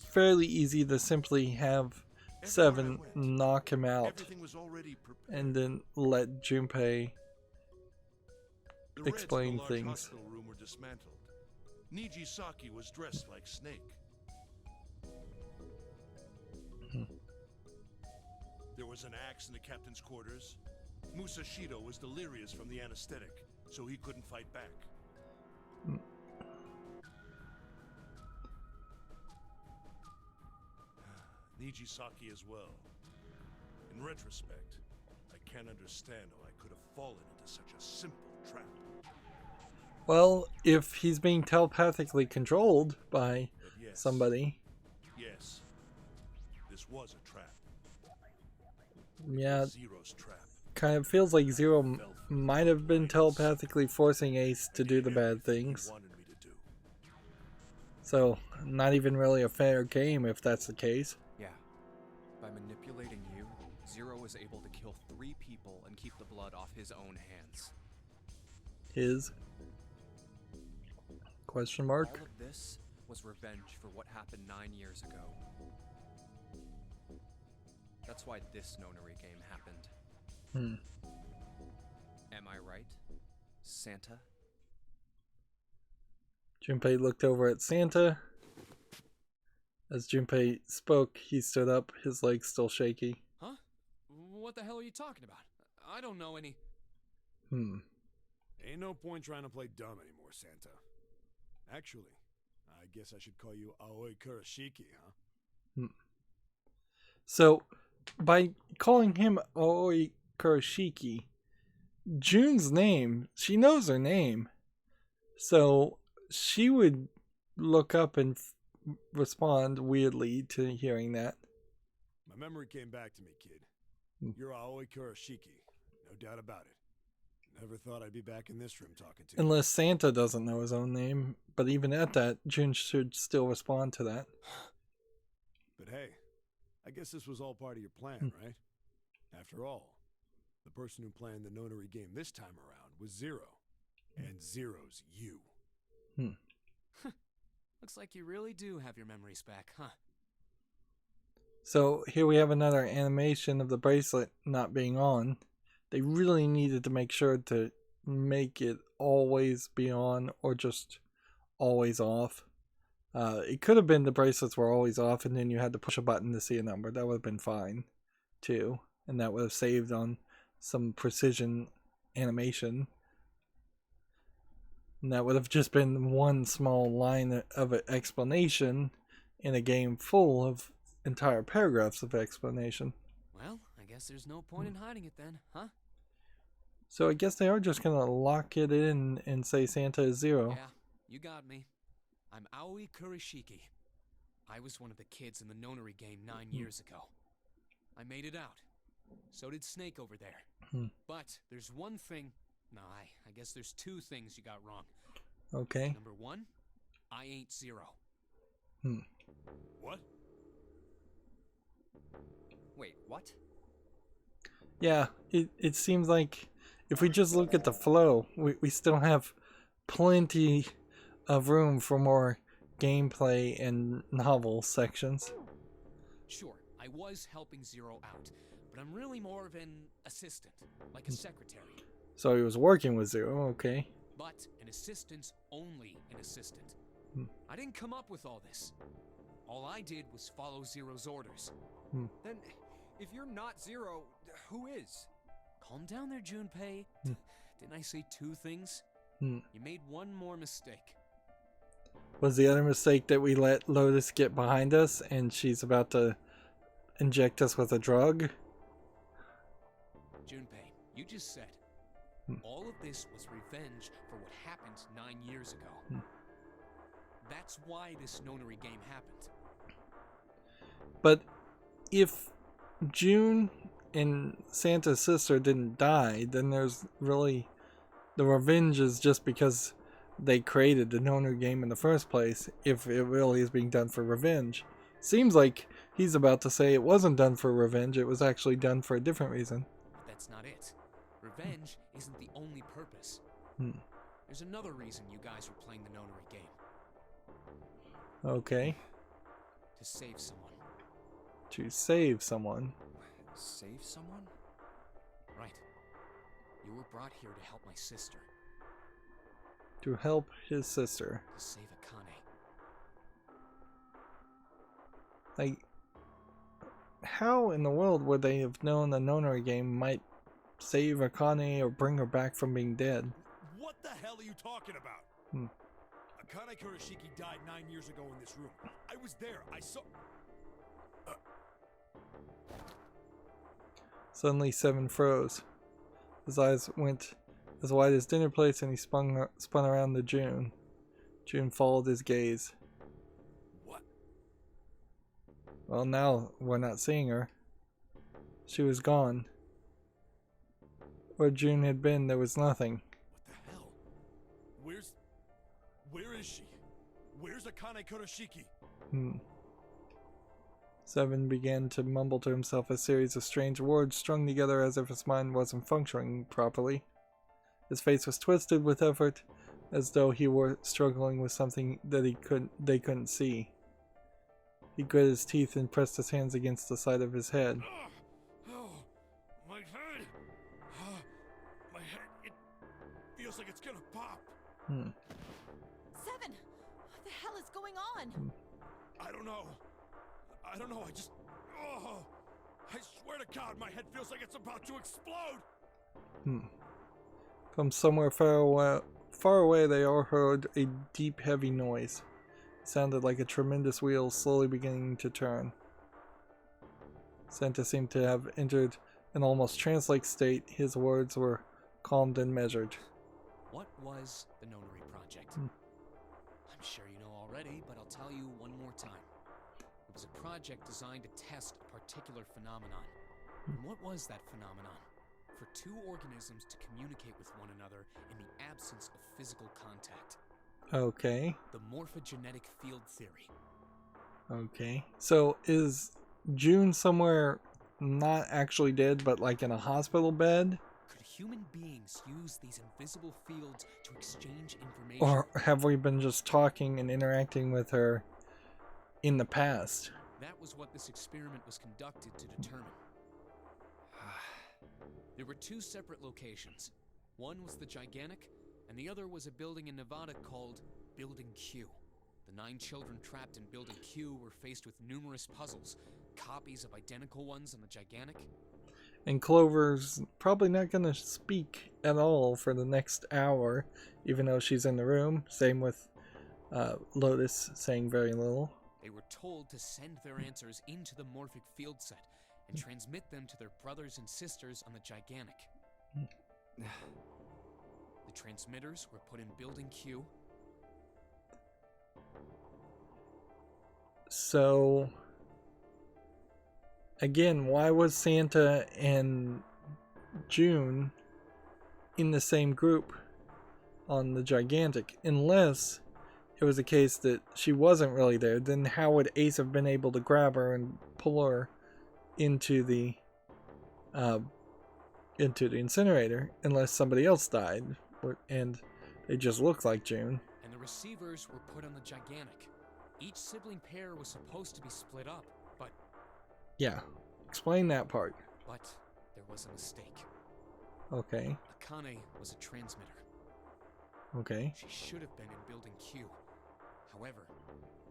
fairly easy to simply have Seven knock him out Everything was already prepared. and then let Junpei The Reds explain in the large things. hospital room were dismantled. Nijisaki was dressed like Snake. There was an axe in the captain's quarters. Musashido was delirious from the anesthetic, so he couldn't fight back. Nijisaki as well. In retrospect, I can't understand how I could have fallen into such a simple trap. Well, if he's being telepathically controlled by But yes, somebody, yes, this was a trap. yeah, Zero's trap. kind of feels like Zero might have been telepathically forcing Ace to do the bad things. He wanted me to do. So, not even really a fair game if that's the case. Yeah. By manipulating you, Zero was able to kill 3 people and keep the blood off his own hands. His? Question mark? All of this was revenge for what happened 9 years ago. That's why this Nonary game happened. Am I right, Santa? Junpei looked over at Santa. As Junpei spoke, he stood up, his legs still shaky. Huh? What the hell are you talking about? I don't know any... Ain't no point trying to play dumb anymore, Santa. Actually, I guess I should call you Aoi Kurashiki, huh? So, by calling him Aoi Kurashiki, June's name, she knows her name. So, she would look up and respond weirdly to hearing that. My memory came back to me, kid. You're Aoi Kurashiki, no doubt about it. Never thought I'd be back in this room talking to you. Unless Santa doesn't know his own name, but even at that, June should still respond to that. But hey, I guess this was all part of your plan, right? After all, the person who planned the Nonary game this time around was Zero. And Zero's you. Looks like you really do have your memories back, huh? So here we have another animation of the bracelet not being on. They really needed to make sure to make it always be on or just always off. It could have been the bracelets were always off and then you had to push a button to see a number. That would have been fine too. And that would have saved on some precision animation. And that would have just been one small line of an explanation in a game full of entire paragraphs of explanation. Well, I guess there's no point in hiding it then, huh? So I guess they are just gonna lock it in and say Santa is Zero. Yeah, you got me. I'm Aoi Kurashiki. I was one of the kids in the Nonary game 9 years ago. I made it out. So did Snake over there. But there's one thing... No, I guess there's 2 things you got wrong. Okay. Number 1, I ain't Zero. What? Wait, what? Yeah, it seems like if we just look at the flow, we still have plenty of room for more gameplay and novel sections. Sure, I was helping Zero out, but I'm really more of an assistant, like a secretary. So he was working with Zero, okay. But an assistant's only an assistant. I didn't come up with all this. All I did was follow Zero's orders. Then, if you're not Zero, who is? Calm down there, Junpei. Didn't I say 2 things? Hmm. You made one more mistake. Was the other mistake that we let Lotus get behind us and she's about to inject us with a drug? Junpei, you just said all of this was revenge for what happened 9 years ago. That's why this Nonary game happened. But if June and Santa's sister didn't die, then there's really... The revenge is just because they created the Nonary game in the first place, if it really is being done for revenge. Seems like he's about to say it wasn't done for revenge, it was actually done for a different reason. But that's not it. Revenge isn't the only purpose. There's another reason you guys were playing the Nonary game. Okay. To save someone. To save someone. Save someone? Right. You were brought here to help my sister. To help his sister. To save Akane. Like, how in the world would they have known the Nonary game might save Akane or bring her back from being dead? What the hell are you talking about? Akane Kurashiki died 9 years ago in this room. I was there. I saw... Suddenly, Seven froze. His eyes went as wide as dinner plates and he spun around to June. June followed his gaze. What? Well, now we're not seeing her. She was gone. Where June had been, there was nothing. What the hell? Where is she? Where's Akane Kurashiki? Seven began to mumble to himself a series of strange words strung together as if his mind wasn't functioning properly. His face was twisted with effort, as though he were struggling with something that they couldn't see. He grit his teeth and pressed his hands against the side of his head. Oh, my head! My head, it feels like it's gonna pop. Seven! What the hell is going on? I don't know. I swear to God, my head feels like it's about to explode. From somewhere far away, they all heard a deep, heavy noise. It sounded like a tremendous wheel slowly beginning to turn. Santa seemed to have entered an almost trance-like state. His words were calmed and measured. What was the Nonary Project? I'm sure you know already, but I'll tell you one more time. It was a project designed to test a particular phenomenon. And what was that phenomenon? For 2 organisms to communicate with one another in the absence of physical contact. Okay. The morphogenetic field theory. Okay. So is June somewhere not actually dead, but like in a hospital bed? Could human beings use these invisible fields to exchange information? Or have we been just talking and interacting with her in the past? That was what this experiment was conducted to determine. There were 2 separate locations. One was the Gigantic, and the other was a building in Nevada called Building Q. The 9 children trapped in Building Q were faced with numerous puzzles, copies of identical ones on the Gigantic. And Clover's probably not going to speak at all for the next hour, even though she's in the room. Same with Lotus saying very little. They were told to send their answers into the morphic field set and transmit them to their brothers and sisters on the Gigantic. The transmitters were put in Building Q. So, again, why was Santa and June in the same group on the Gigantic? Unless it was a case that she wasn't really there, then how would Ace have been able to grab her and pull her into the incinerator unless somebody else died and they just looked like June? And the receivers were put on the Gigantic. Each sibling pair was supposed to be split up, but... Yeah, explain that part. But there was a mistake. Okay. Akane was a transmitter. Okay. She should have been in Building Q. However,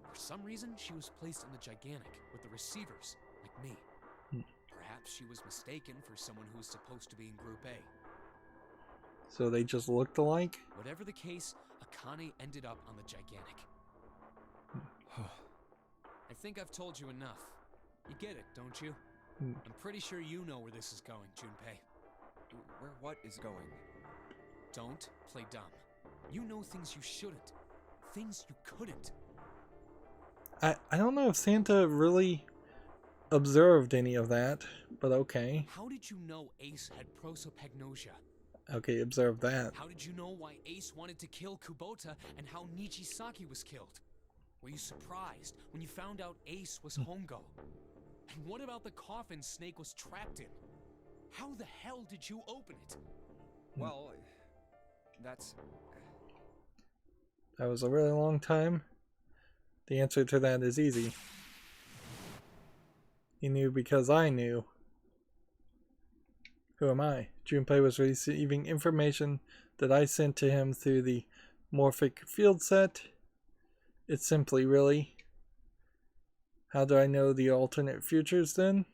for some reason, she was placed in the Gigantic with the receivers, like me. Perhaps she was mistaken for someone who was supposed to be in Group A. So they just looked alike? Whatever the case, Akane ended up on the gigantic. I think I've told you enough. You get it, don't you? I'm pretty sure you know where this is going, Junpei. Where what is going? Don't play dumb. You know things you shouldn't. Things you couldn't. I don't know if Santa really observed any of that, but okay. How did you know Ace had prosopagnosia? Okay, observe that. How did you know why Ace wanted to kill Kubota and how Nichisaki was killed? Were you surprised when you found out Ace was Hongo? And what about the coffin Snake was trapped in? How the hell did you open it? Well, that's... That was a really long time. The answer to that is easy. He knew because I knew. Who am I? Junpei was receiving information that I sent to him through the morphic field set. It's simply really. How do I know the alternate futures then?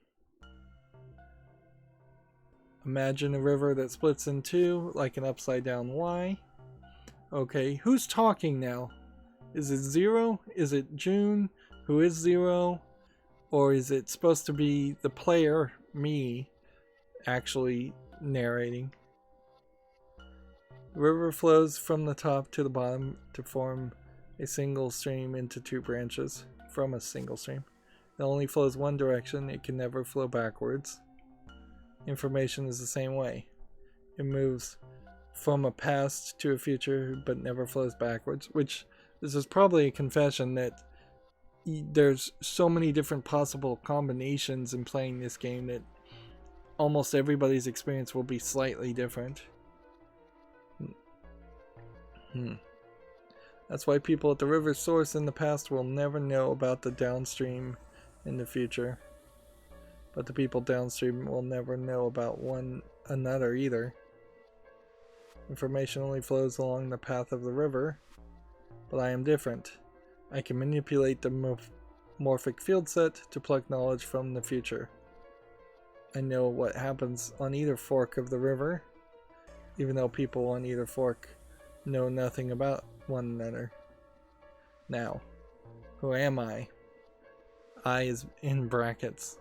Imagine a river that splits in two, like an upside down Y. Okay, who's talking now? Is it Zero? Is it June? Who is Zero? Or is it supposed to be the player, me, actually narrating? The river flows from the top to the bottom to form a single stream into two branches from a single stream. It only flows one direction. It can never flow backwards. Information is the same way. It moves from a past to a future but never flows backwards, which this is probably a confession that there's so many different possible combinations in playing this game that almost everybody's experience will be slightly different. That's why people at the river source in the past will never know about the downstream in the future. But the people downstream will never know about one another either. Information only flows along the path of the river, but I am different. I can manipulate the morphic field set to pluck knowledge from the future. I know what happens on either fork of the river, even though people on either fork know nothing about one another. Now, who am I? I is in brackets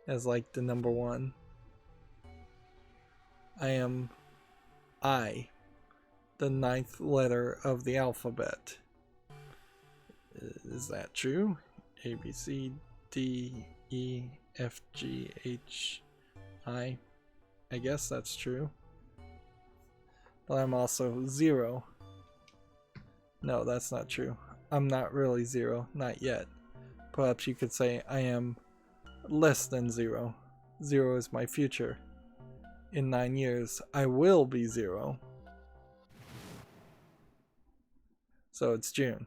as like the number one. I am I, the 9th letter of the alphabet. Is that true? A, B, C, D, E, F, G, H, I. I guess that's true. But I'm also 0. No, that's not true. I'm not really 0. Not yet. Perhaps you could say I am less than 0. 0 is my future. In 9 years, I will be 0. So it's June.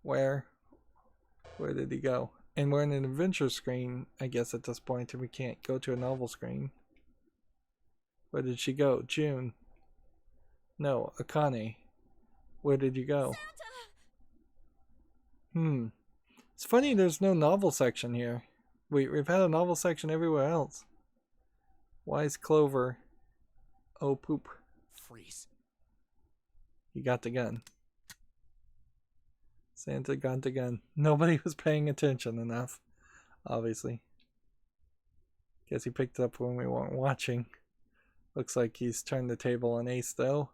Where did he go? And we're in an adventure screen, I guess, at this point, and we can't go to a novel screen. Where did she go? June. No, Akane. Where did you go? Santa! It's funny there's no novel section here. We've had a novel section everywhere else. Why is Clover? Oh, poop. Freeze. He got the gun. Santa got the gun. Nobody was paying attention enough, obviously. Guess he picked it up when we weren't watching. Looks like he's turned the table on Ace, though.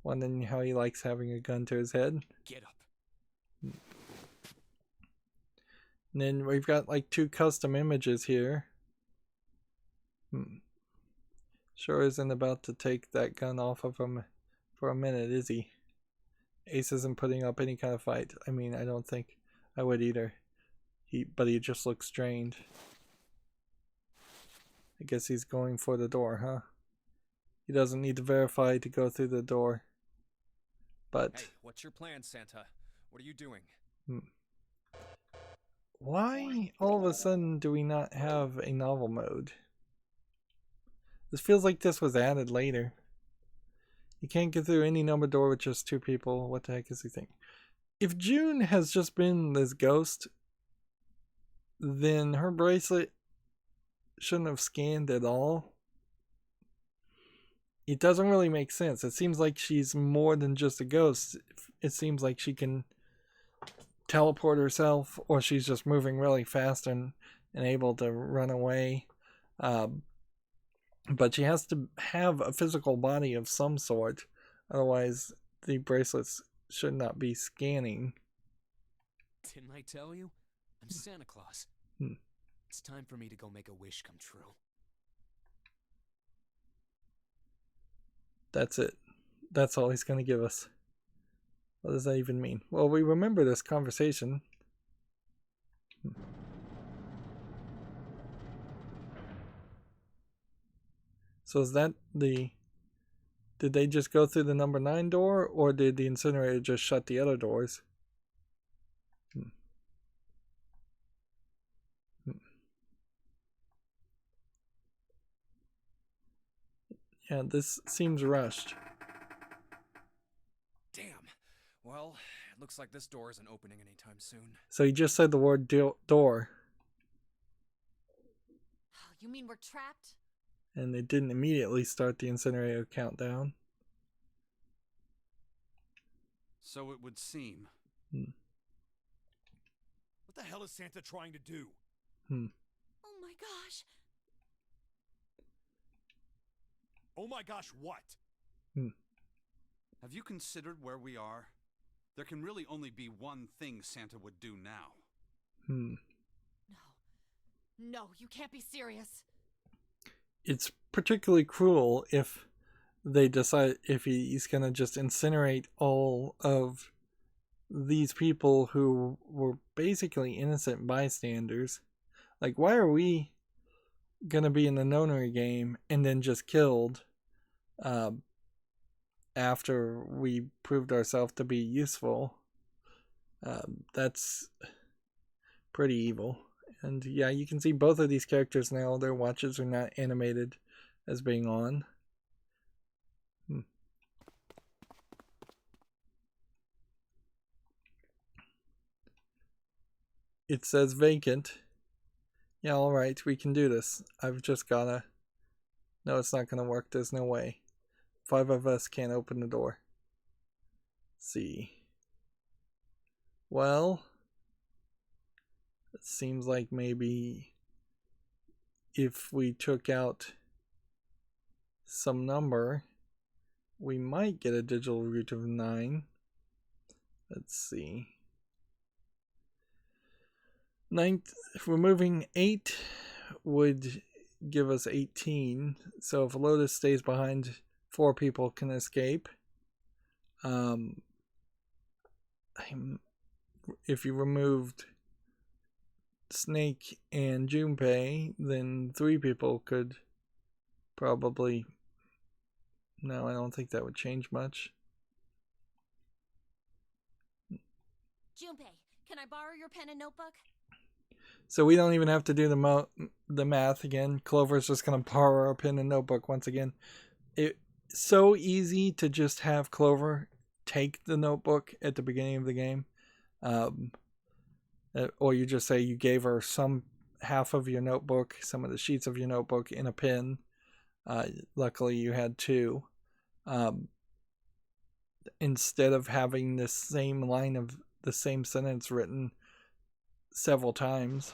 Wondering how he likes having a gun to his head. Get up. And then we've got like 2 custom images here. Sure isn't about to take that gun off of him for a minute, is he? Ace isn't putting up any kind of fight. I mean, I don't think I would either. But he just looks drained. I guess he's going for the door, huh? He doesn't need to verify to go through the door. But... Hey, what's your plan, Santa? What are you doing? Why all of a sudden do we not have a novel mode? This feels like this was added later. You can't get through any number door with just 2 people. What the heck is he thinking? If June has just been this ghost, then her bracelet shouldn't have scanned at all. it doesn't really make sense. It seems like she's more than just a ghost. It seems like she can teleport herself, or she's just moving really fast and able to run away. But she has to have a physical body of some sort. Otherwise, the bracelets should not be scanning. Didn't I tell you? I'm Santa Claus. It's time for me to go make a wish come true. That's it. That's all he's going to give us. What does that even mean? Well, we remember this conversation. So is that the... Did they just go through the number 9 door, or did the incinerator just shut the other doors? Yeah, this seems rushed. Damn. Well, it looks like this door isn't opening anytime soon. So he just said the word door. You mean we're trapped? And they didn't immediately start the incinerator countdown. So it would seem. What the hell is Santa trying to do? Oh my gosh. Oh my gosh, what? Have you considered where we are? There can really only be one thing Santa would do now. No, you can't be serious. It's particularly cruel if they decide if he's gonna just incinerate all of these people who were basically innocent bystanders. Like, why are we gonna be in the Nonary game and then just killed after we proved ourselves to be useful? That's pretty evil. And yeah, you can see both of these characters now, their watches are not animated as being on. It says vacant. Yeah, alright, we can do this. I've just gotta... No, it's not gonna work. There's no way. 5 of us can't open the door. Let's see. Well... It seems like maybe... if we took out some number, we might get a digital root of 9. Let's see. Removing 8 would give us 18. So if Lotus stays behind, 4 people can escape. If you removed Snake and Junpei, then 3 people could probably... No, I don't think that would change much. Junpei, can I borrow your pen and notebook? So we don't even have to do the math again. Clover's just going to borrow our pen and notebook once again. It's so easy to just have Clover take the notebook at the beginning of the game. Or you just say you gave her some half of your notebook, some of the sheets of your notebook in a pen. Luckily you had 2. Instead of having this same line of the same sentence written several times.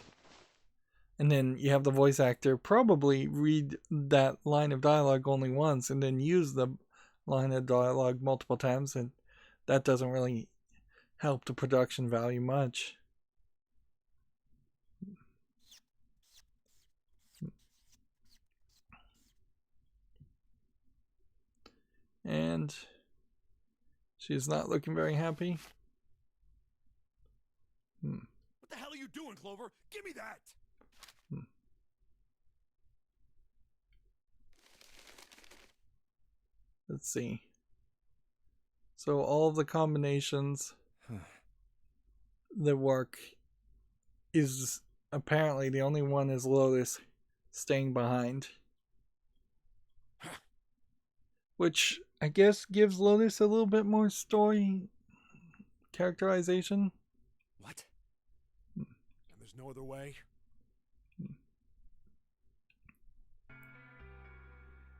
And then you have the voice actor probably read that line of dialogue only once and then use the line of dialogue multiple times, and that doesn't really help the production value much. And she's not looking very happy. What the hell are you doing, Clover? Give me that! Let's see. So all of the combinations that work is apparently the only one is Lotus staying behind. Which I guess gives Lotus a little bit more story characterization. What? And there's no other way?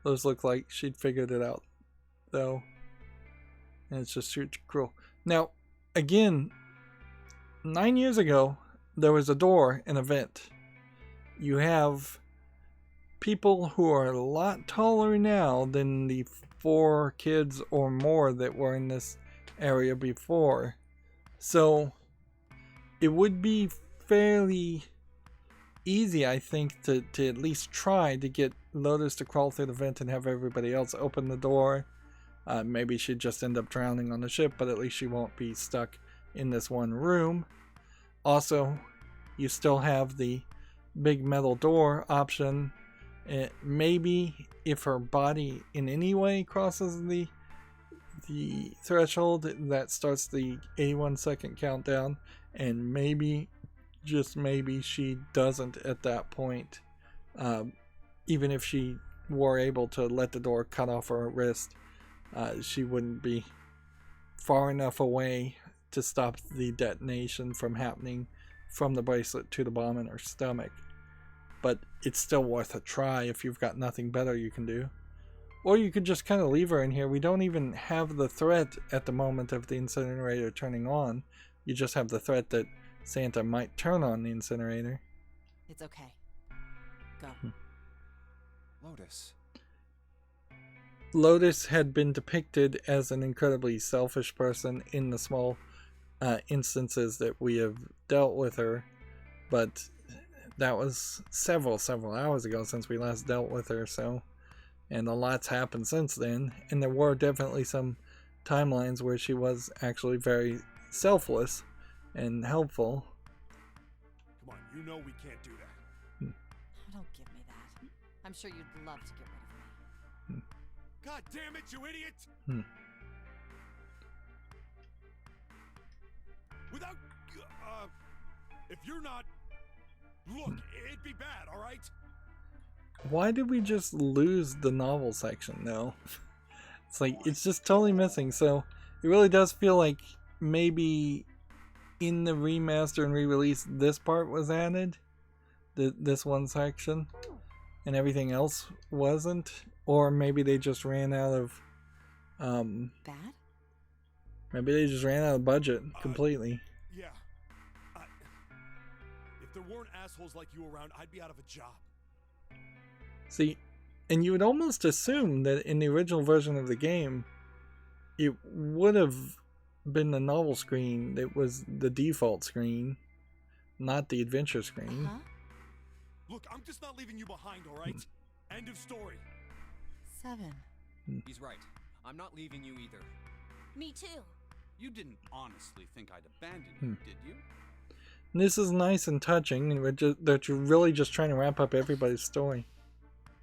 Those look like she'd figured it out, though. And it's just too cruel. Now, again, 9 years ago, there was a door and a vent. You have people who are a lot taller now than the 4 kids or more that were in this area before. So, it would be fairly easy, I think, to at least try to get Lotus to crawl through the vent and have everybody else open the door. Maybe she'd just end up drowning on the ship, but at least she won't be stuck in this one room. Also, you still have the big metal door option. Maybe if her body in any way crosses the threshold, that starts the 81-second countdown, and maybe, just maybe, she doesn't at that point. Even if she were able to let the door cut off her wrist, she wouldn't be far enough away to stop the detonation from happening from the bracelet to the bomb in her stomach. But it's still worth a try if you've got nothing better you can do. Or you could just kind of leave her in here. We don't even have the threat at the moment of the incinerator turning on. You just have the threat that Santa might turn on the incinerator. It's okay. Go. Lotus. Lotus had been depicted as an incredibly selfish person in the small instances that we have dealt with her, but that was several hours ago since we last dealt with her, so, and a lot's happened since then, and there were definitely some timelines where she was actually very selfless and helpful. Come on, you know we can't do that. Don't give me that. I'm sure you'd love to get rid of me. God damn it, you idiot! Without, if you're not, look, it'd be bad, all right? Why did we just lose the novel section, though? It's like, it's just totally missing, so it really does feel like maybe in the remaster and re-release this part was added, this one section, and everything else wasn't, or maybe they just ran out of Bad? maybe they just ran out of budget completely. Yeah. If there weren't assholes like you around, I'd be out of a job. See, and you would almost assume that in the original version of the game, it would have been the novel screen that was the default screen, not the adventure screen. Look, I'm just not leaving you behind, all right? End of story. 7. He's right. I'm not leaving you either. Me too. You didn't honestly think I'd abandon you, did you? And this is nice and touching, and that you're really just trying to wrap up everybody's story.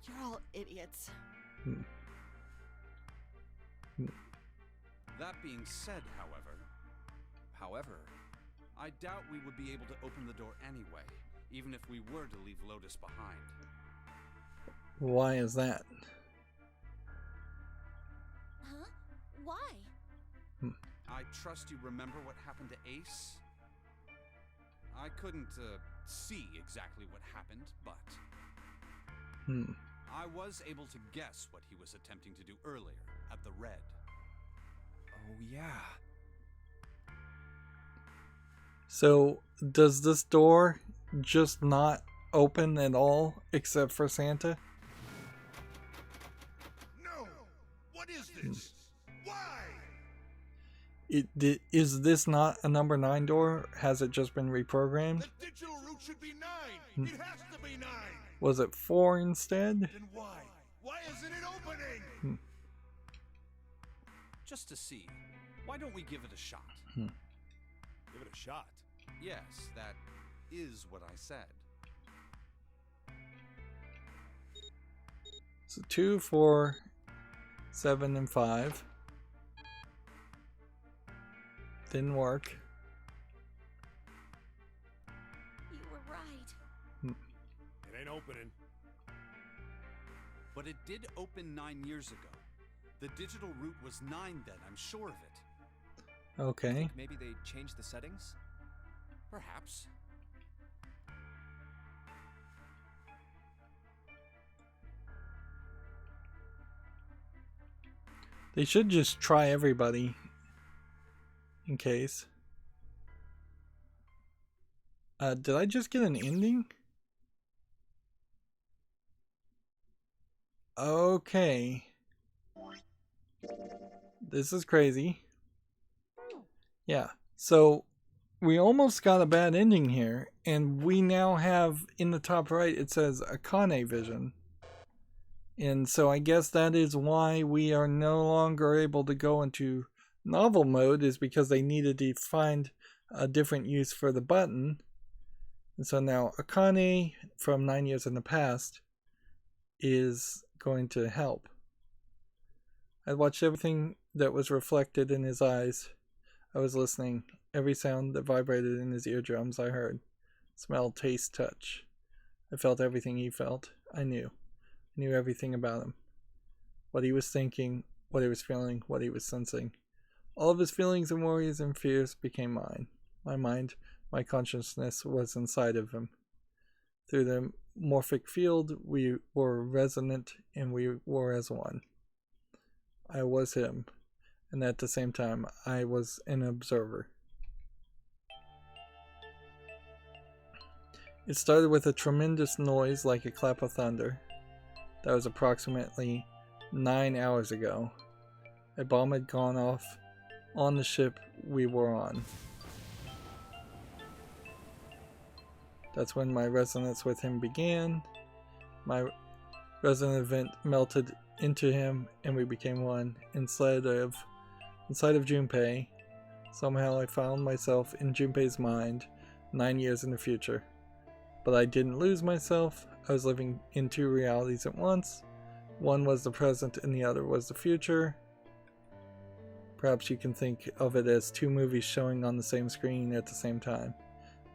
You're all idiots. That being said, however, I doubt we would be able to open the door anyway, even if we were to leave Lotus behind. Why is that? Huh? Why? I trust you remember what happened to Ace? I couldn't see exactly what happened, but I was able to guess what he was attempting to do earlier at the Red. Oh, yeah. So, does this door just not open at all except for Santa? No! What is this? Why? Is this not a number 9 door? Has it just been reprogrammed? The digital route should be 9. It has to be 9. Was it 4 instead? Then why? Why isn't it opening? Just to see, why don't we give it a shot? Give it a shot. Yes, that is what I said. So 2, 4, 7, and 5. Didn't work. You were right. It ain't opening. But it did open 9 years ago. The digital route was 9 then, I'm sure of it. Okay. Think maybe they changed the settings? Perhaps. They should just try everybody. In case. Did I just get an ending? Okay. This is crazy. Yeah. So we almost got a bad ending here, and we now have in the top right it says Akane vision. And so I guess that is why we are no longer able to go into novel mode, is because they needed to find a different use for the button. And so now Akane from 9 years in the past is going to help. I watched everything that was reflected in his eyes. I was listening. Every sound that vibrated in his eardrums I heard. Smell, taste, touch. I felt everything he felt. I knew. I knew everything about him. What he was thinking, what he was feeling, what he was sensing. All of his feelings and worries and fears became mine. My mind, my consciousness was inside of him. Through the morphic field, we were resonant and we were as one. I was him, and at the same time, I was an observer. It started with a tremendous noise like a clap of thunder. That was approximately 9 hours ago. A bomb had gone off on the ship we were on. That's when my resonance with him began. My resonant event melted into him and we became one. Inside of Junpei, somehow I found myself in Junpei's mind 9 years in the future. But I didn't lose myself. I was living in two realities at once. One was the present and the other was the future. Perhaps you can think of it as two movies showing on the same screen at the same time.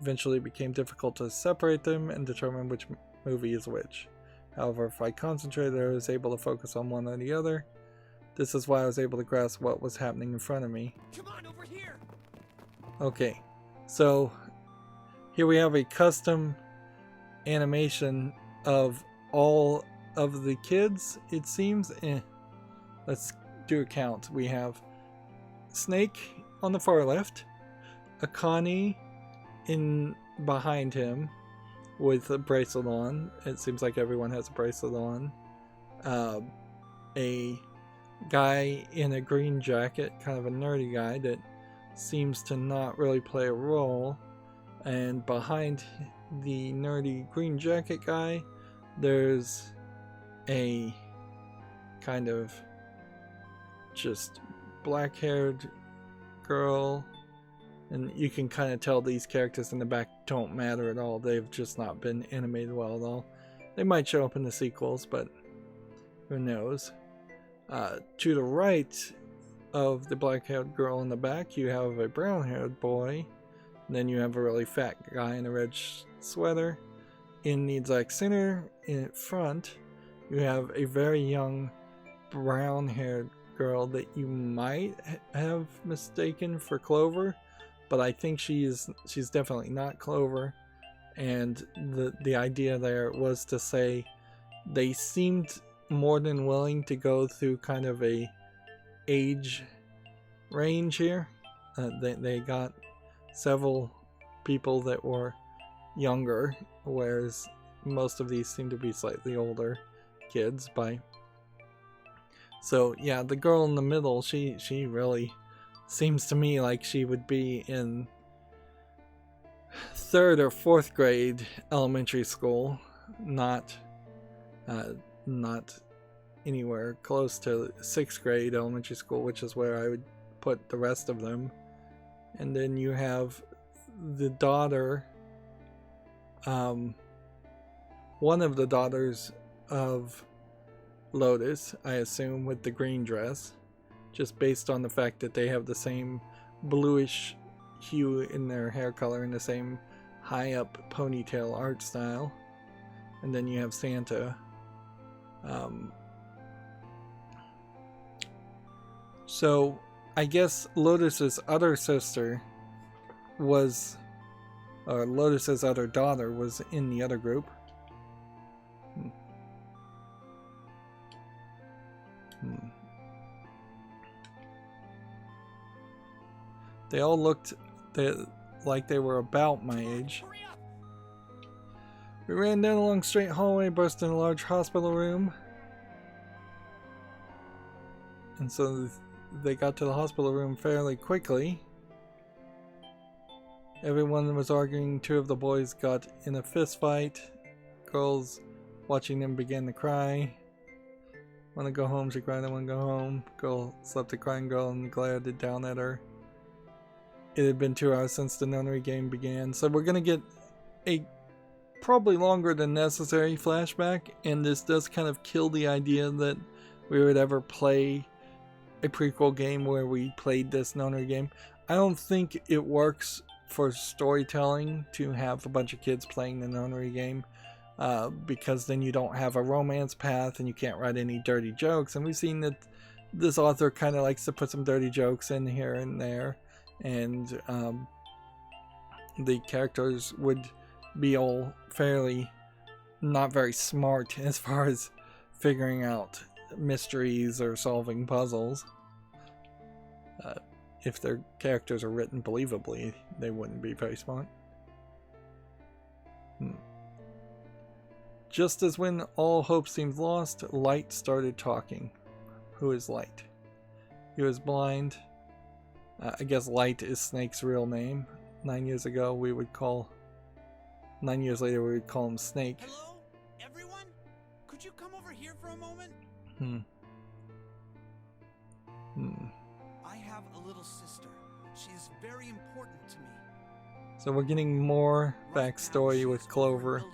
Eventually it became difficult to separate them and determine which movie is which. However, if I concentrated, I was able to focus on one or the other. This is why I was able to grasp what was happening in front of me. Come on, over here! Okay, so here we have a custom animation of all of the kids, it seems. Let's do a count. We have Snake on the far left, Akane in behind him with a bracelet on. It seems like everyone has a bracelet on. A guy in a green jacket, kind of a nerdy guy that seems to not really play a role. And behind the nerdy green jacket guy, there's a kind of just black-haired girl, and you can kind of tell these characters in the back don't matter at all. They've just not been animated well at all. They might show up in the sequels, but who knows. To the right of the black-haired girl in the back, you have a brown-haired boy. And then you have a really fat guy in a red sweater. In the exact center, in front, you have a very young brown-haired girl that you might have mistaken for Clover, but I think she's definitely not Clover. And the idea there was to say they seemed more than willing to go through kind of a age range here. They got several people that were younger, whereas most of these seem to be slightly older kids. So yeah, the girl in the middle, she really seems to me like she would be in 3rd or 4th grade elementary school, not anywhere close to 6th grade elementary school, which is where I would put the rest of them. And then you have the daughter, one of the daughters of Lotus, I assume, with the green dress, just based on the fact that they have the same bluish hue in their hair color and the same high up ponytail art style. And then you have Santa. So I guess Lotus's other sister was, or Lotus's other daughter was in the other group. They all looked like they were about my age. We ran down a long straight hallway, burst in a large hospital room. And so they got to the hospital room fairly quickly. Everyone was arguing. Two of the boys got in a fist fight. Girls watching them began to cry. Want to go home, she cried, I want to go home. Girl slept a crying girl and glared down at her. It had been 2 hours since the Nonary game began, so we're going to get a probably longer than necessary flashback, and this does kind of kill the idea that we would ever play a prequel game where we played this Nonary game. I don't think it works for storytelling to have a bunch of kids playing the Nonary game, because then you don't have a romance path and you can't write any dirty jokes, and we've seen that this author kind of likes to put some dirty jokes in here and there, and the characters would be all fairly not very smart as far as figuring out mysteries or solving puzzles. If their characters are written believably, they wouldn't be very smart. Just as when all hope seemed lost, Light started talking. Who is Light? He was blind. I guess Light is Snake's real name. 9 years ago, 9 years later, we would call him Snake. Hello, everyone? Could you come over here for a moment? I have a little sister. She is very important to me. So we're getting more backstory with Clover.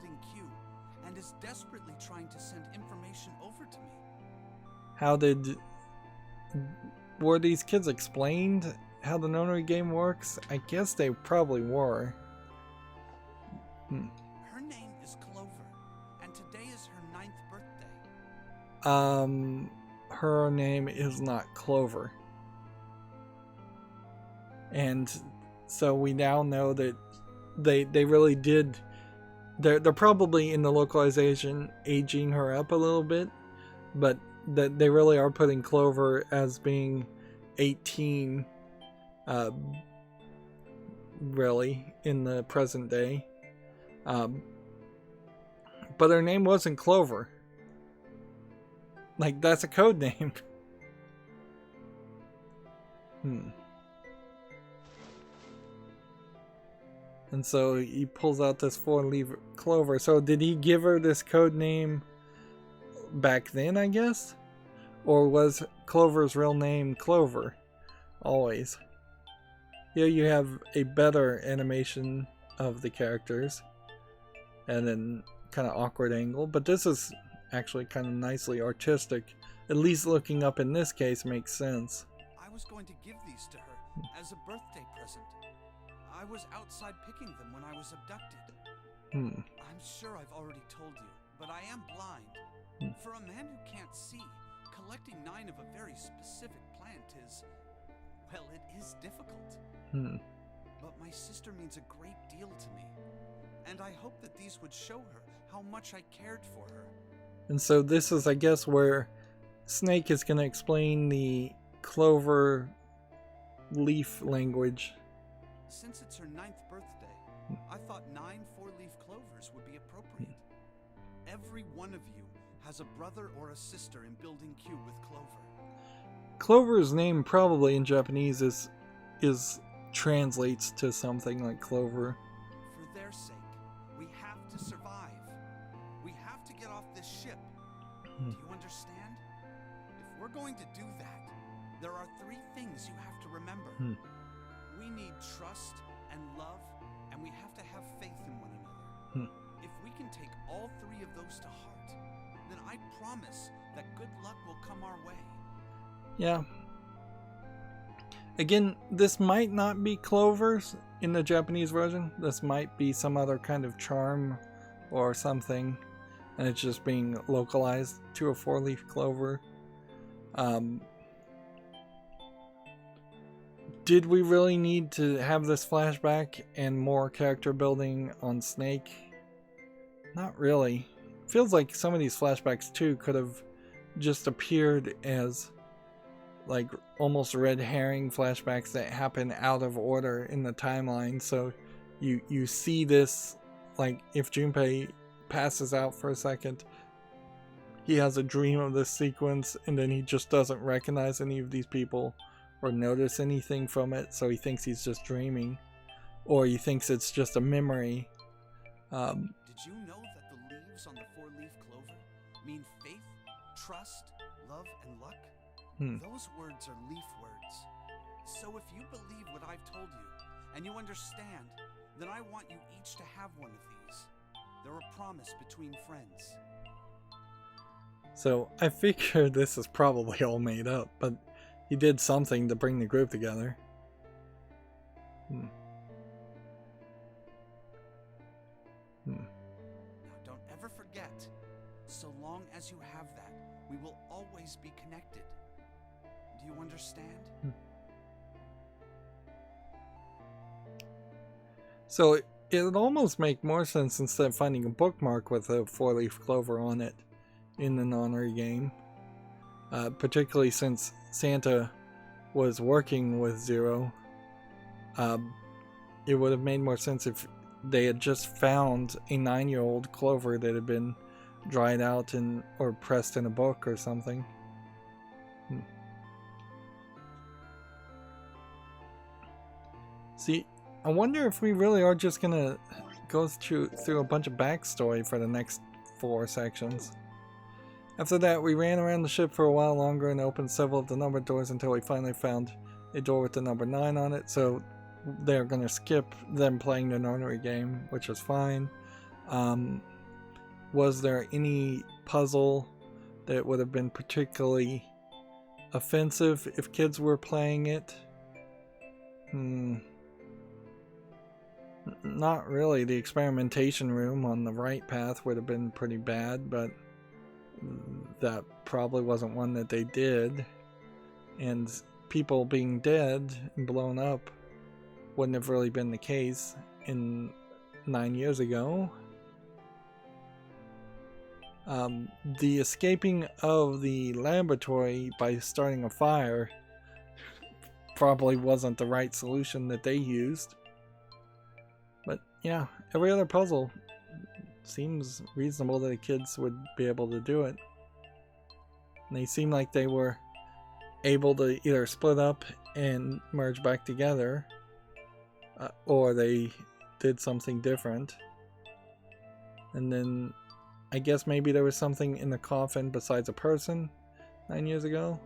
And is desperately trying to send information over to me. Were these kids explained how the Nonary game works? I guess they probably were. Her name is Clover, and today is her 9th birthday. Her name is not Clover. And so we now know that they really did. They're probably in the localization aging her up a little bit, but that they really are putting Clover as being 18, really, in the present day. But her name wasn't Clover. Like, that's a code name. And so he pulls out this 4-leaf clover. So did he give her this code name back then, I guess? Or was Clover's real name Clover? Always. Here you have a better animation of the characters. And then kind of awkward angle. But this is actually kind of nicely artistic. At least looking up in this case makes sense. I was going to give these to her as a birthday present. I was outside picking them when I was abducted. I'm sure I've already told you, but I am blind. For a man who can't see, collecting 9 of a very specific plant is, well, it is difficult. But my sister means a great deal to me, and I hope that these would show her how much I cared for her. And so this is, I guess, where Snake is going to explain the clover leaf language. Since it's her 9th birthday, I thought 9 4-leaf clovers would be appropriate. Every one of you has a brother or a sister in Building Q with Clover. Clover's name probably in Japanese is translates to something like Clover. For their sake, we have to survive. We have to get off this ship. Do you understand? If we're going to do that, there are 3 things you have to remember. We need trust and love, and we have to have faith in one another. If we can take all 3 of those to heart, then I promise that good luck will come our way. Yeah. Again, this might not be Clover's in the Japanese version. This might be some other kind of charm or something, and it's just being localized to a 4-leaf clover. Did we really need to have this flashback and more character building on Snake? Not really. Feels like some of these flashbacks too could have just appeared as like almost red herring flashbacks that happen out of order in the timeline. So you see this, like if Junpei passes out for a second, he has a dream of this sequence, and then he just doesn't recognize any of these people or notice anything from it, so he thinks he's just dreaming, or he thinks it's just a memory. Did you know that the leaves on the four-leaf clover mean faith, trust, love, and luck? Those words are leaf words. So if you believe what I've told you, and you understand, then I want you each to have one of these. They're a promise between friends. So I figure this is probably all made up, but he did something to bring the group together. Now don't ever forget, so long as you have that, we will always be connected. Do you understand? So it would almost make more sense instead of finding a bookmark with a four-leaf clover on it in the Nonary game. Particularly since Santa was working with Zero. It would have made more sense if they had just found a 9-year-old clover that had been dried out or pressed in a book or something. See, I wonder if we really are just gonna go through a bunch of backstory for the next 4 sections. After that, we ran around the ship for a while longer and opened several of the numbered doors until we finally found a door with the number 9 on it, so they're gonna skip them playing the Nonary game, which is fine. Was there any puzzle that would have been particularly offensive if kids were playing it? Not really. The experimentation room on the right path would have been pretty bad, but that probably wasn't one that they did. And people being dead and blown up wouldn't have really been the case in 9 years ago. The escaping of the laboratory by starting a fire probably wasn't the right solution that they used. But yeah, every other puzzle seems reasonable that the kids would be able to do it. And they seem like they were able to either split up and merge back together, or they did something different. And then I guess maybe there was something in the coffin besides a person 9 years ago.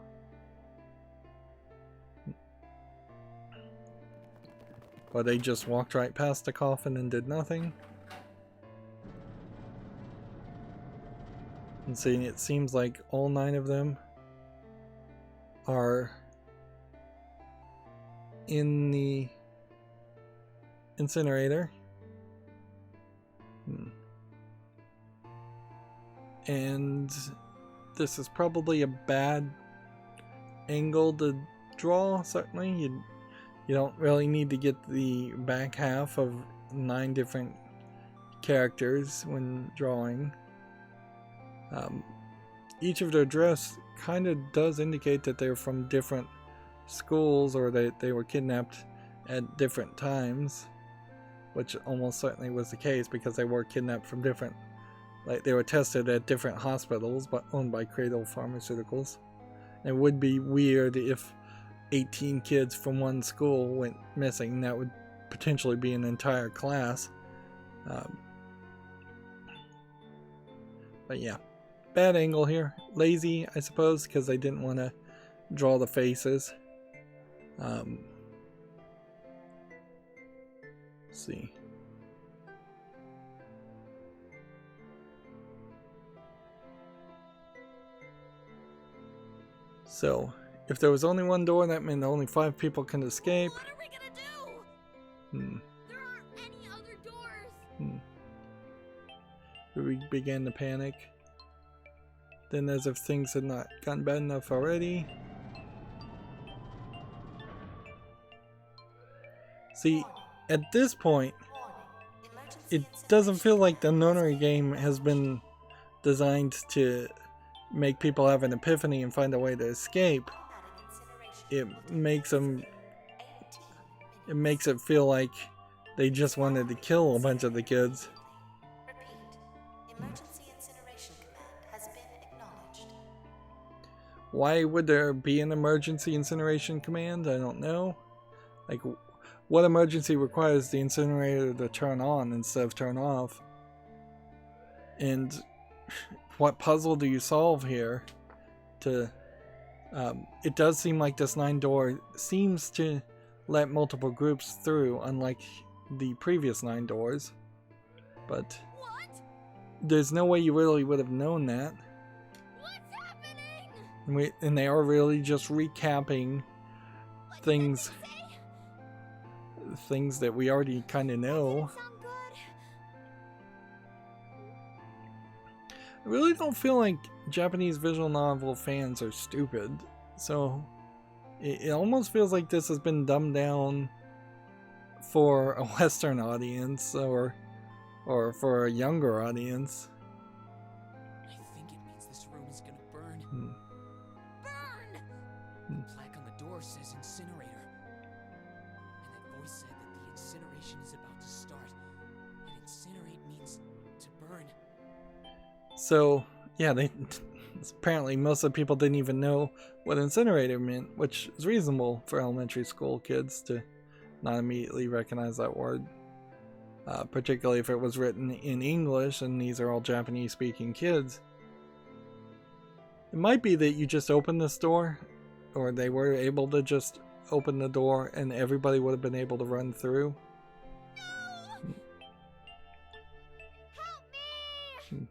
Or they just walked right past the coffin and did nothing. And seeing it seems like all 9 of them are in the incinerator. And this is probably a bad angle to draw, certainly. You don't really need to get the back half of 9 different characters when drawing. Each of their dress kind of does indicate that they're from different schools, or that they were kidnapped at different times, which almost certainly was the case because they were kidnapped from different, like they were tested at different hospitals but owned by Cradle Pharmaceuticals. It would be weird if 18 kids from one school went missing. That would potentially be an entire class. But yeah, bad angle here. Lazy, I suppose, because they didn't want to draw the faces. Let's see. So, if there was only one door, that meant only 5 people can escape. What are we gonna do? There aren't any other doors. We began to panic. Then, as if things had not gotten bad enough already. See, at this point, it doesn't feel like the Nonary game has been designed to make people have an epiphany and find a way to escape. it makes them, it makes it feel like they just wanted to kill a bunch of the kids. Repeat. Emergency incineration command has been acknowledged. Why would there be an emergency incineration command? I don't know. Like, what emergency requires the incinerator to turn on instead of turn off? And what puzzle do you solve here? It does seem like this 9-door seems to let multiple groups through, unlike the previous 9 doors. But there's no way you really would have known that. And they are really just recapping things that we already kind of know. I really don't feel like Japanese visual novel fans are stupid, so it almost feels like this has been dumbed down for a Western audience or for a younger audience. I think it means this room is gonna burn. Burn! The plaque on the door says incinerator. And that voice said that the incineration is about to start. And incinerate means to burn. So, yeah, apparently most of the people didn't even know what incinerator meant, which is reasonable for elementary school kids to not immediately recognize that word. Particularly if it was written in English and these are all Japanese speaking kids. It might be that you just opened this door, or they were able to just open the door and everybody would have been able to run through. No! Help me!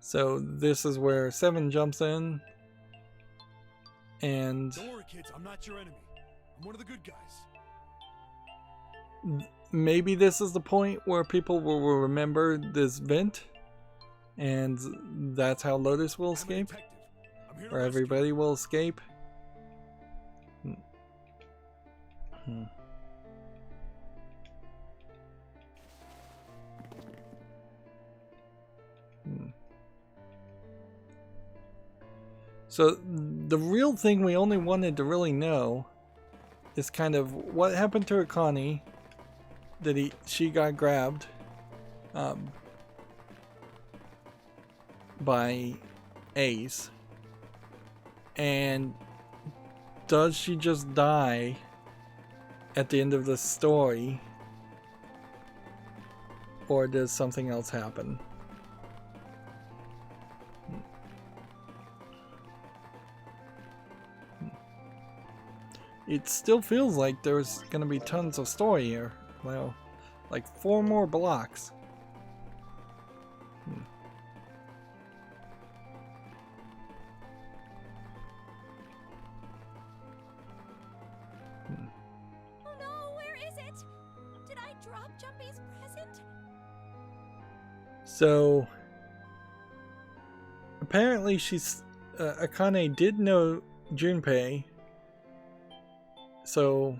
So this is where 7 jumps in, and Don't worry, kids. I'm not your enemy. I'm one of the good guys. maybe this is the point where people will remember this vent, and that's how Lotus will escape, or everybody will escape. So the real thing we only wanted to really know is kind of what happened to Akane. That she got grabbed by Ace, and does she just die at the end of the story, or does something else happen? It still feels like there's gonna be tons of story here. Well, like 4 more blocks. Oh no, where is it? Did I drop Jumpy's present? So apparently she's Akane did know Junpei, so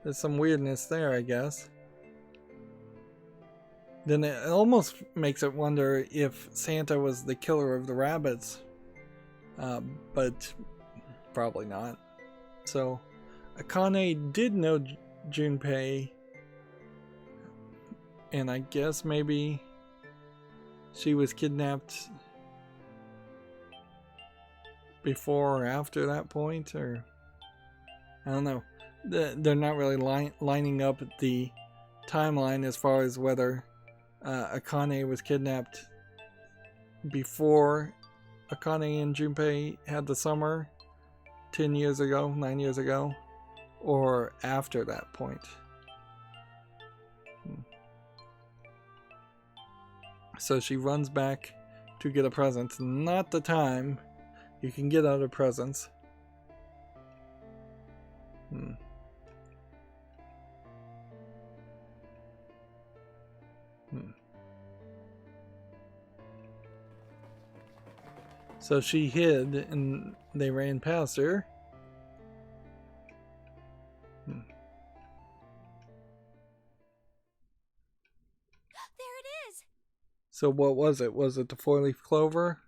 there's some weirdness there, I guess. Then it almost makes it wonder if Santa was the killer of the rabbits, but probably not. So Akane did know Junpei, and I guess maybe she was kidnapped before or after that point, or I don't know. They're not really lining up the timeline as far as whether Akane was kidnapped before Akane and Junpei had the summer 10 years ago, 9 years ago, or after that point. So she runs back to get a present. Not the time you can get other presents. So she hid and they ran past her. There it is! So what was it? Was it the 4-leaf clover?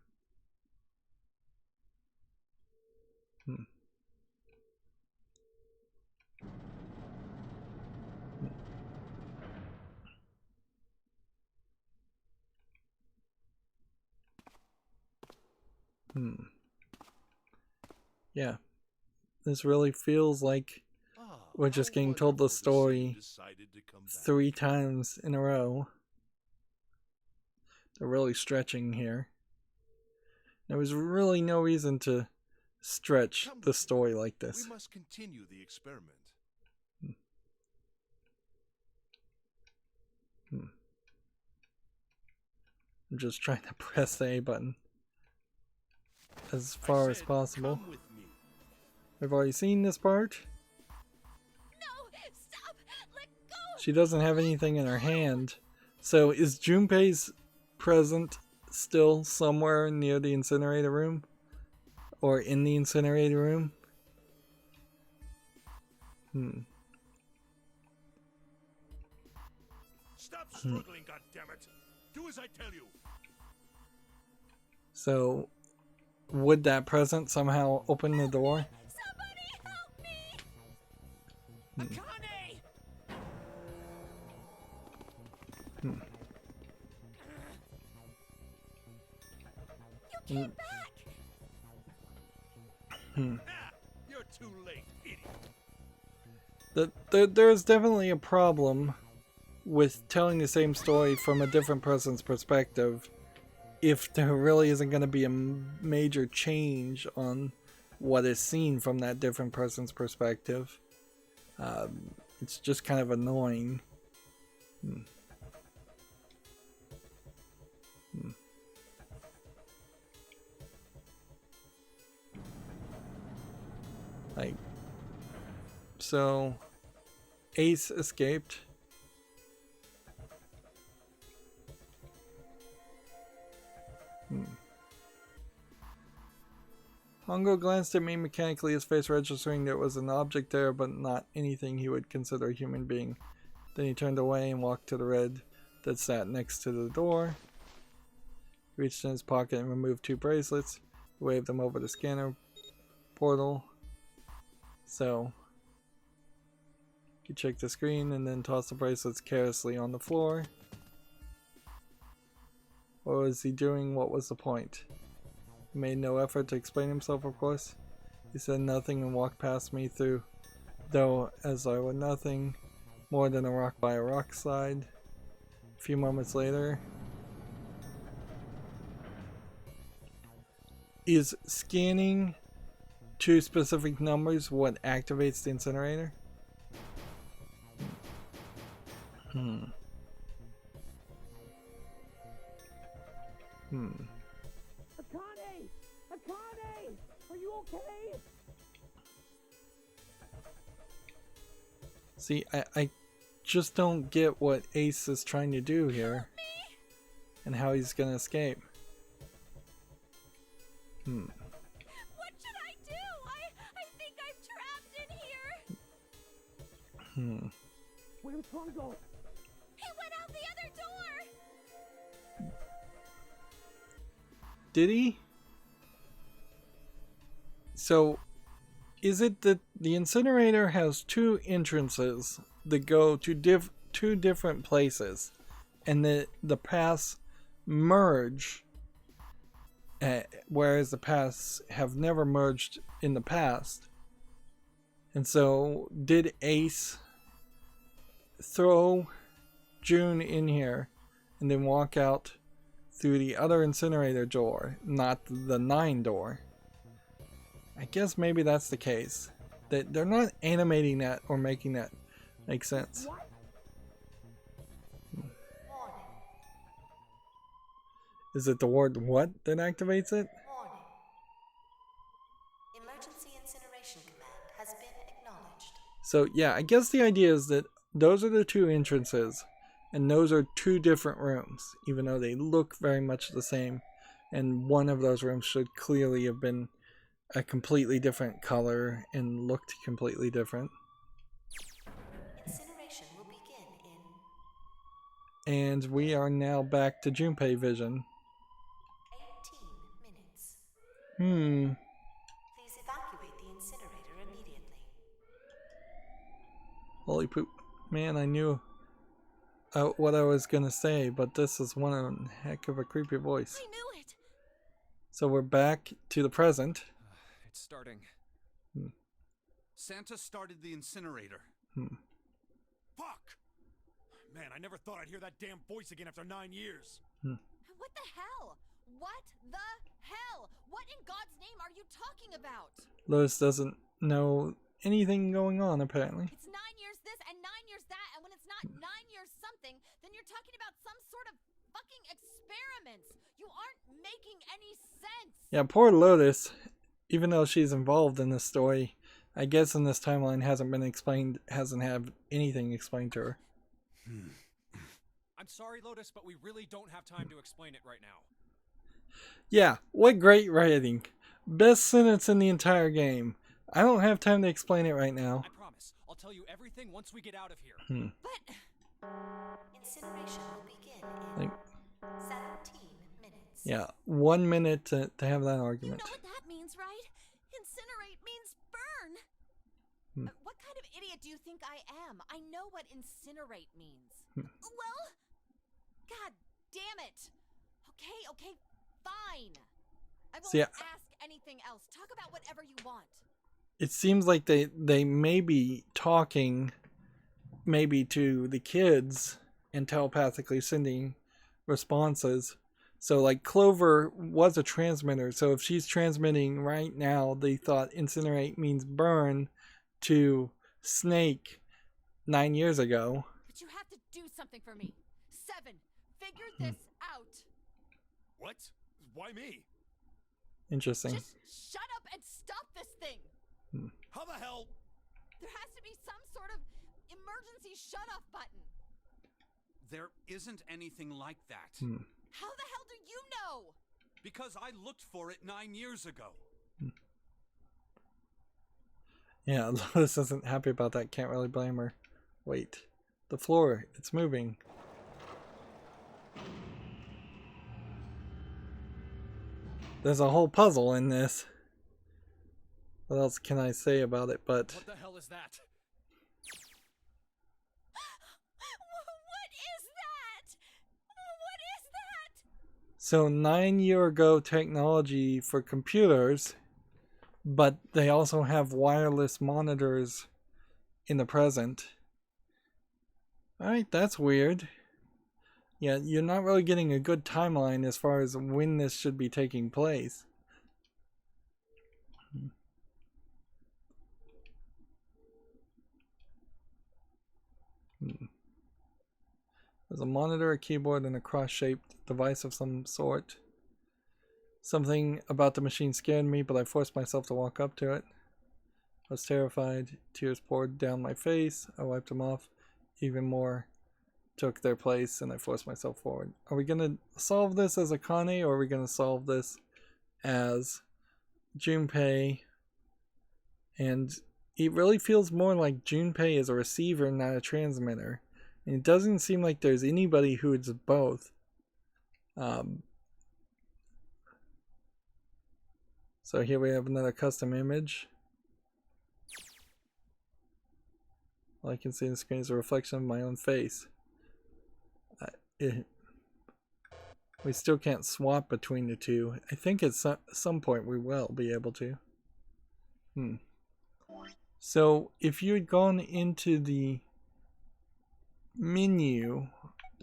Yeah. This really feels like we're just getting told the story 3 times in a row. They're really stretching here. There was really no reason to stretch the story like this. We must continue the experiment. I'm just trying to press the A button as far as possible. We've already seen this part. No! Stop! Let go! She doesn't have anything in her hand. So is Junpei's present still somewhere near the incinerator room? Or in the incinerator room? Stop struggling, goddammit! Do as I tell you. So would that present somehow open the door? Somebody help me! Akane! You came back! You're too late, idiot. There's definitely a problem with telling the same story from a different person's perspective if there really isn't going to be a major change on what is seen from that different person's perspective. It's just kind of annoying. Like, so Ace escaped. Hongo glanced at me mechanically, his face registering there was an object there, but not anything he would consider a human being. Then he turned away and walked to the red that sat next to the door. He reached in his pocket and removed 2 bracelets. He waved them over the scanner portal. So he checked the screen and then tossed the bracelets carelessly on the floor. What was he doing? What was the point? He made no effort to explain himself, of course. He said nothing and walked past me through, though as I were nothing more than a rock by a rock slide. A few moments later, is scanning 2 specific numbers what activates the incinerator? Akane! Akane! Are you okay? See, I just don't get what Ace is trying to do here. And how he's gonna escape. What should I do? I think I'm trapped in here. Where's Hongo? He went out the other door. Did he? So, is it that the incinerator has 2 entrances that go to 2 different places, and the paths merge, whereas the paths have never merged in the past? And so, did Ace throw June in here and then walk out through the other incinerator door, not the 9 door? I guess maybe that's the case. That they're not animating that or making that make sense. What? Is it the word what that activates it? Warning. Emergency incineration command has been acknowledged. So yeah, I guess the idea is that those are the 2 entrances, and those are 2 different rooms, even though they look very much the same, and one of those rooms should clearly have been a completely different color and looked completely different. Incineration will begin And we are now back to Junpei vision. 18 minutes. Hmm. Please evacuate the incinerator immediately. Holy poop. Man, I knew what I was gonna say, but this is one heck of a creepy voice. I knew it. So we're back to the present. It's starting. Santa started the incinerator. Fuck! Man, I never thought I'd hear that damn voice again after 9 years. What the hell? What the hell? What in God's name are you talking about? Lois doesn't know anything going on, apparently. It's 9 years this and 9 years that, and when it's not 9 years something, then you're talking about some sort of fucking experiments. You aren't making any sense. Yeah, poor Lotus, even though she's involved in this story, I guess in this timeline hasn't been explained, hasn't had anything explained to her. I'm sorry, Lotus, but we really don't have time to explain it right now. Yeah, what great writing. Best sentence in the entire game. I don't have time to explain it right now. I promise. I'll tell you everything once we get out of here. But Incineration will begin in Like, 17 minutes. yeah, 1 minute to have that you argument. know what that means, right? Incinerate means burn. What kind of idiot do you think I am? I know what incinerate means. Well, God damn it. Okay, fine. I won't See, ask anything else. Talk about whatever you want. It seems like they may be talking maybe to the kids and telepathically sending responses. So like Clover was a transmitter, so if she's transmitting right now, they thought incinerate means burn to Snake 9 years ago. But you have to do something for me. 7, figure this out. What? Why me? Interesting. Just shut up and stop this thing. How the hell? There has to be some sort of emergency shut-off button. There isn't anything like that. How the hell do you know? Because I looked for it 9 years ago. Yeah, Lois isn't happy about that. Can't really blame her. Wait. The floor. It's moving. There's a whole puzzle in this. What else can I say about it but... What the hell is that? What is that? What is that? So 9 year ago technology for computers, but they also have wireless monitors in the present. Alright, that's weird. Yeah, you're not really getting a good timeline as far as when this should be taking place. There's a monitor, a keyboard, and a cross-shaped device of some sort. Something about the machine scared me, but I forced myself to walk up to it. I was terrified. Tears poured down my face. I wiped them off. Even more took their place, and I forced myself forward. Are we going to solve this as Akane, or are we going to solve this as Junpei? And it really feels more like Junpei is a receiver, not a transmitter. And it doesn't seem like there's anybody who is both. So here we have another custom image. All I can see on the screen is a reflection of my own face. We still can't swap between the two. I think at some point we will be able to. So if you had gone into the menu,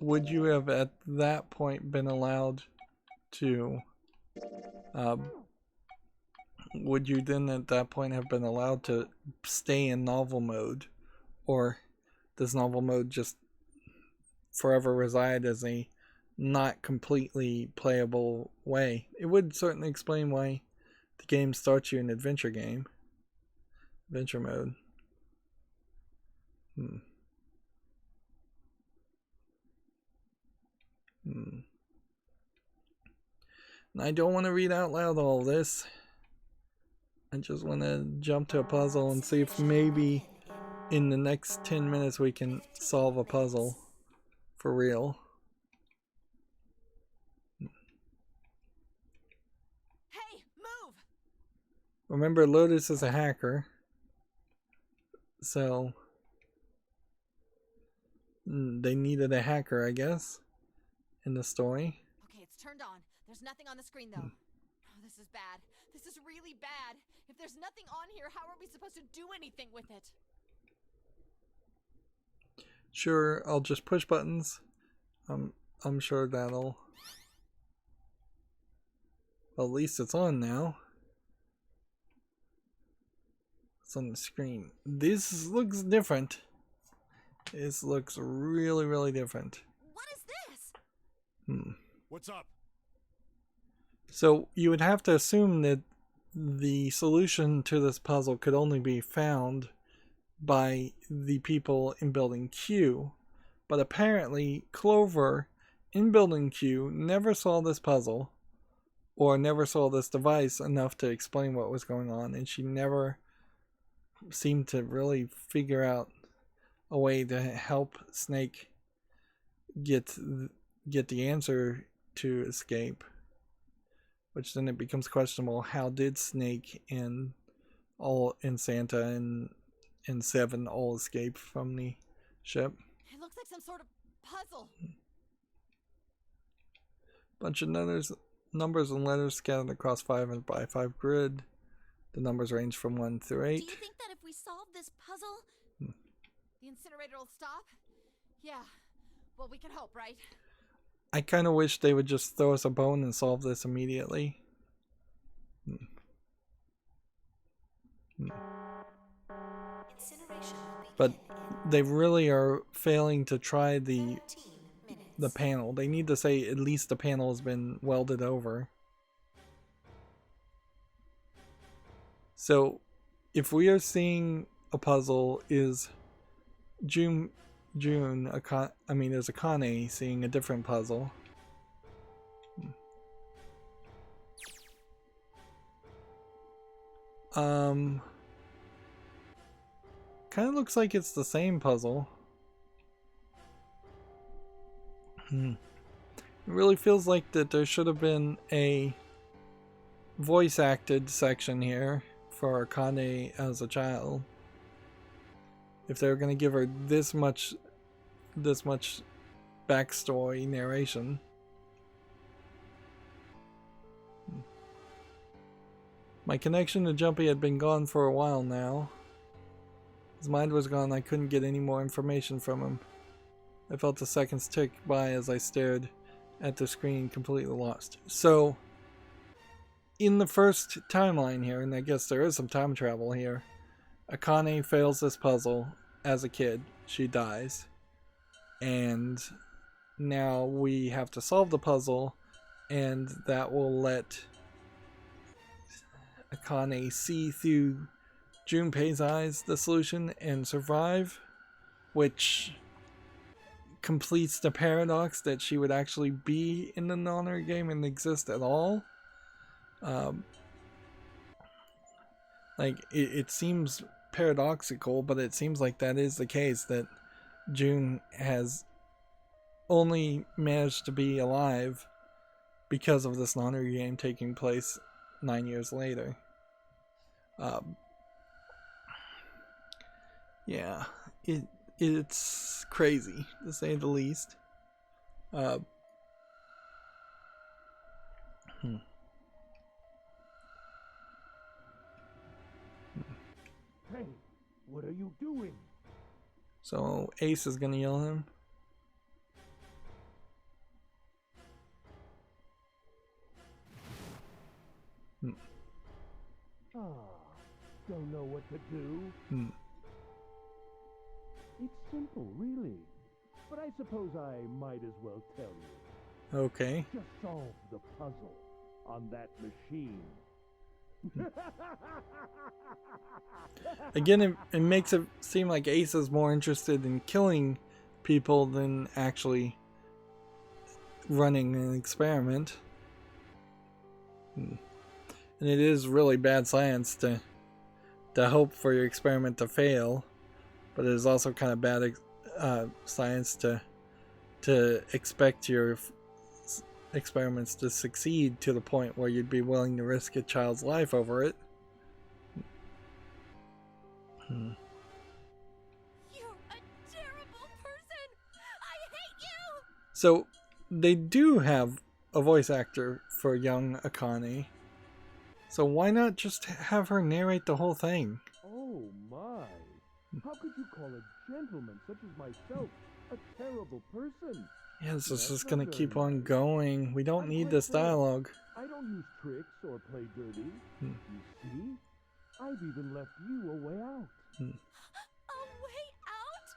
would you have at that point been allowed to would you then at that point have been allowed to stay in novel mode, or does novel mode just forever reside as a not completely playable way? It would certainly explain why the game starts you in adventure mode. And I don't want to read out loud all this. I just want to jump to a puzzle and see if maybe in the next 10 minutes we can solve a puzzle for real. Remember, Lotus is a hacker. So they needed a hacker, I guess, in the story. Okay, it's turned on. There's nothing on the screen, though. Oh, this is bad. This is really bad. If there's nothing on here, how are we supposed to do anything with it? Sure, I'll just push buttons. I'm sure that'll... Well, at least it's on now. It's on the screen. This looks different. This looks really, really different. What is this? What's up? So you would have to assume that the solution to this puzzle could only be found by the people in Building Q. But apparently Clover in Building Q never saw this puzzle or never saw this device enough to explain what was going on, and she never seemed to really figure out a way to help Snake get the answer to escape. Which then it becomes questionable, how did Snake and Santa and Seven all escape from the ship? It looks like some sort of puzzle. Bunch of numbers and letters scattered across 5 by 5 grid. The numbers range from 1 through 8. Do you think that if we solve this puzzle, the incinerator will stop? Yeah. Well, we can hope, right? I kind of wish they would just throw us a bone and solve this immediately. But they really are failing to try the panel. They need to say at least the panel has been welded over. So if we are seeing a puzzle, is there's Akane seeing a different puzzle. Kind of looks like it's the same puzzle. It really feels like that there should have been a voice acted section here for Akane as a child. If they were going to give her this much backstory narration. My connection to Jumpy had been gone for a while now. His mind was gone. I couldn't get any more information from him. I felt the seconds tick by as I stared at the screen, completely lost. So, in the first timeline here, and I guess there is some time travel here, Akane fails this puzzle as a kid. She dies. And now we have to solve the puzzle, and that will let Akane see through Junpei's eyes the solution and survive, which completes the paradox that she would actually be in the Nonary game and exist at all. It seems paradoxical, but it seems like that is the case, that June has only managed to be alive because of this Nonary game taking place 9 years later. Yeah, it's crazy, to say the least. Hey, what are you doing? So Ace is gonna yell at him. Don't know what to do? It's simple, really. But I suppose I might as well tell you. Okay. Just solve the puzzle on that machine. Again, it makes it seem like Ace is more interested in killing people than actually running an experiment. And it is really bad science to hope for your experiment to fail, but it is also kind of bad science to expect your experiments to succeed to the point where you'd be willing to risk a child's life over it. You're a terrible person! I hate you! So, they do have a voice actor for young Akane. So why not just have her narrate the whole thing? Oh my! How could you call a gentleman such as myself a terrible person? Yeah, this is That's just not gonna very keep on nice. going. We don't I'm need quite this fair. dialogue. I don't use tricks or play dirty. You see? I've even left you a way out. A way out?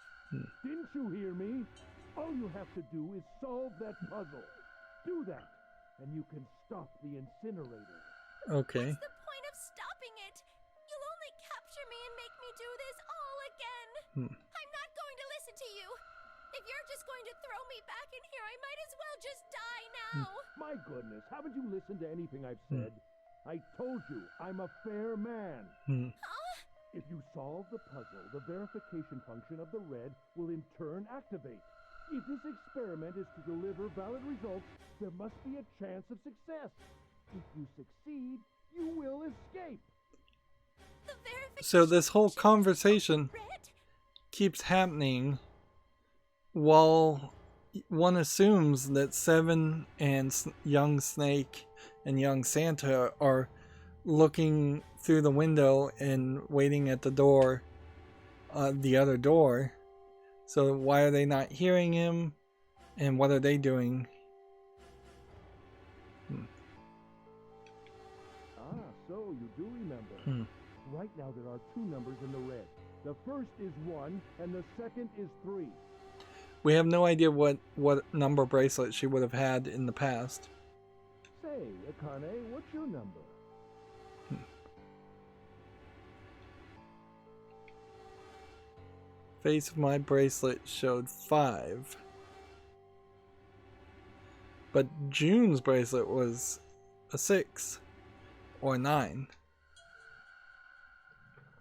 Didn't you hear me? All you have to do is solve that puzzle. Do that, and you can stop the incinerator. Okay. What's the point of stopping it? You'll only capture me and make me do this all again. I'm not going to listen to you. If you're just going to throw me back in here, I might as well just die now. My goodness, haven't you listened to anything I've said? I told you, I'm a fair man. If you solve the puzzle, the verification function of the red will in turn activate. If this experiment is to deliver valid results, there must be a chance of success. If you succeed, you will escape. The verification So this whole function conversation red? keeps happening while one assumes that Seven and young Snake and young Santa are looking through the window and waiting at the door, the other door. So why are they not hearing him? And what are they doing? So you do remember. Right now there are two numbers in the red. The first is 1 and the second is 3. We have no idea what number bracelet she would have had in the past. Say, Akane, what's your number? Face of my bracelet showed 5. But June's bracelet was a 6 or 9.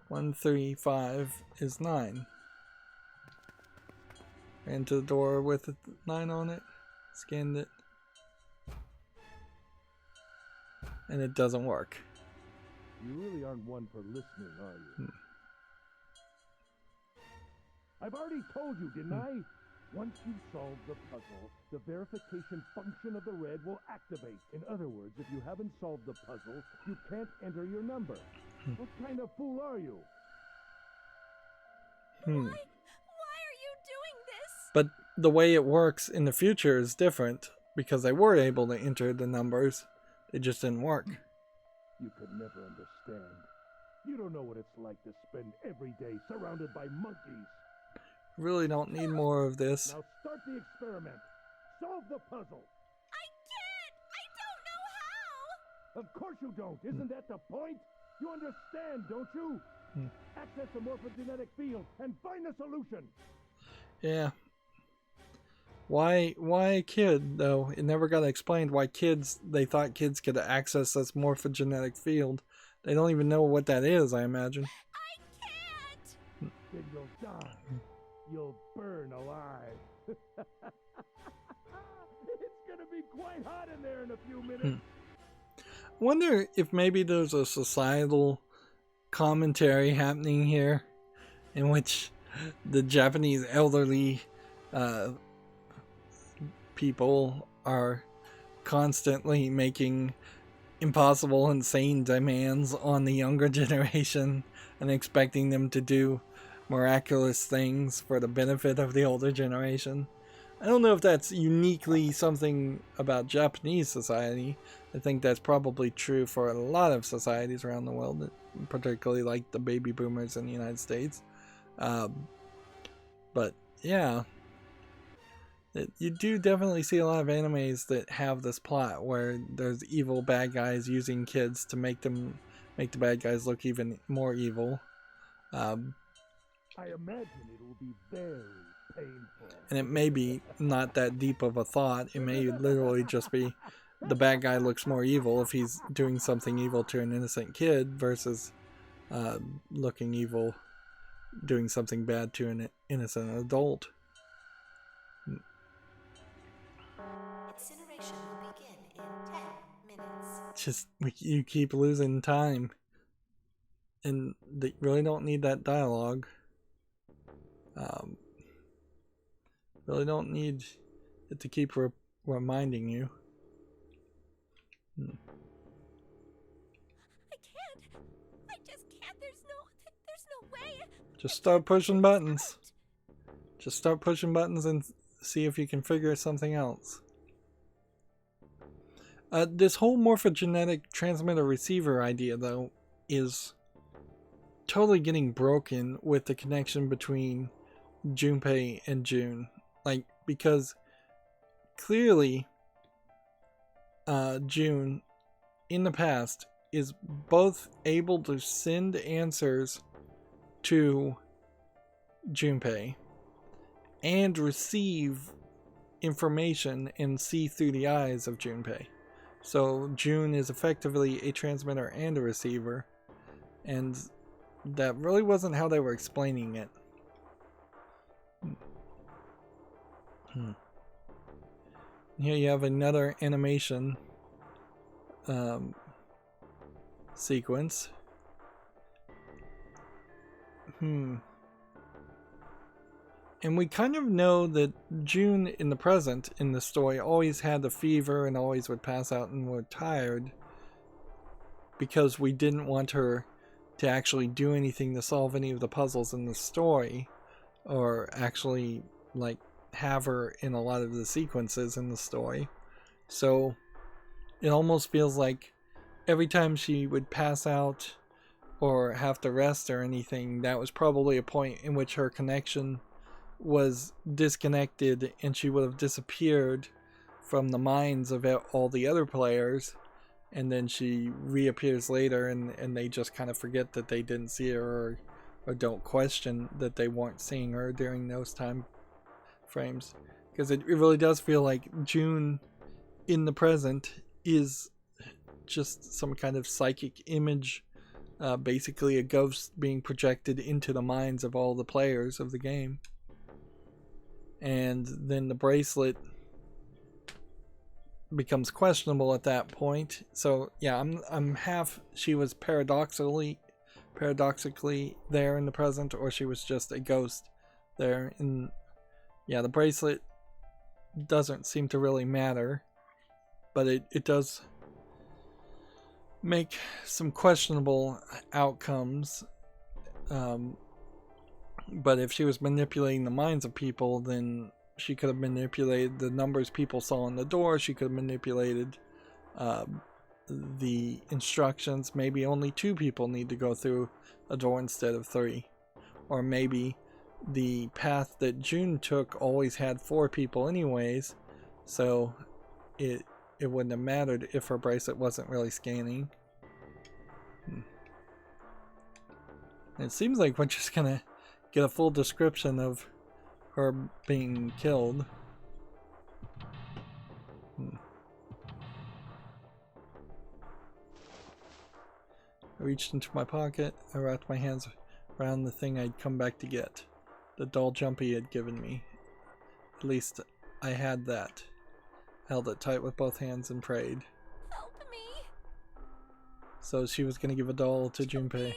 1, 3, 5 is 9. Ran to the door with a 9 on it, scanned it, and it doesn't work. You really aren't one for listening, are you? I've already told you, didn't I? Once you solve the puzzle, the verification function of the red will activate. In other words, if you haven't solved the puzzle, you can't enter your number. What kind of fool are you? Why are you doing this? But the way it works in the future is different, because they were able to enter the numbers. It just didn't work. You could never understand. You don't know what it's like to spend every day surrounded by monkeys. Really don't need more of this. Now start the experiment. Solve the puzzle. I can't! I don't know how! Of course you don't. Isn't that the point? You understand, don't you? Access the morphogenetic field and find the solution. Yeah. Why a kid, though? It never got explained why they thought kids could access this morphogenetic field. They don't even know what that is, I imagine. I can't! Then you'll die. You'll burn alive. It's gonna be quite hot in there in a few minutes. I wonder if maybe there's a societal commentary happening here in which the Japanese elderly people are constantly making impossible, insane demands on the younger generation and expecting them to do miraculous things for the benefit of the older generation. I don't know if that's uniquely something about Japanese society. I think that's probably true for a lot of societies around the world, particularly like the baby boomers in the United States. But yeah, you do definitely see a lot of animes that have this plot where there's evil bad guys using kids to make the bad guys look even more evil. I imagine it will be very painful. And it may be not that deep of a thought. It may literally just be the bad guy looks more evil if he's doing something evil to an innocent kid versus looking evil doing something bad to an innocent adult. Incineration will begin in 10 minutes. Just, you keep losing time. and they really don't need that dialogue. Really don't need it to keep reminding you. I can't. I just can't. There's no way. Just start pushing buttons. Just start pushing buttons and see if you can figure something else. This whole morphogenetic transmitter-receiver idea, though, is totally getting broken with the connection between Junpei and June. Like, because clearly June, in the past, is both able to send answers to Junpei and receive information and see through the eyes of Junpei. So June is effectively a transmitter and a receiver, and that really wasn't how they were explaining it. Here you have another animation sequence. And we kind of know that June in the present in the story always had the fever and always would pass out and were tired because we didn't want her to actually do anything to solve any of the puzzles in the story, or actually like have her in a lot of the sequences in the story. So it almost feels like every time she would pass out or have to rest or anything, that was probably a point in which her connection was disconnected and she would have disappeared from the minds of all the other players, and then she reappears later and they just kind of forget that they didn't see her, or don't question that they weren't seeing her during those time frames. Because it really does feel like June in the present is just some kind of psychic image, basically a ghost being projected into the minds of all the players of the game. And then the bracelet becomes questionable at that point. So yeah, I'm half she was paradoxically there in the present, or she was just a ghost there. And yeah, the bracelet doesn't seem to really matter, but it does make some questionable outcomes. But if she was manipulating the minds of people, then she could have manipulated the numbers people saw on the door. She could have manipulated the instructions. Maybe only 2 people need to go through a door instead of 3. Or maybe the path that June took always had 4 people anyways, so it wouldn't have mattered if her bracelet wasn't really scanning. It seems like we're just gonna get a full description of her being killed. I reached into my pocket. I wrapped my hands around the thing I'd come back to get. The doll Jumpy had given me. At least I had that. Held it tight with both hands and prayed. Help me. So she was going to give a doll to Junpei.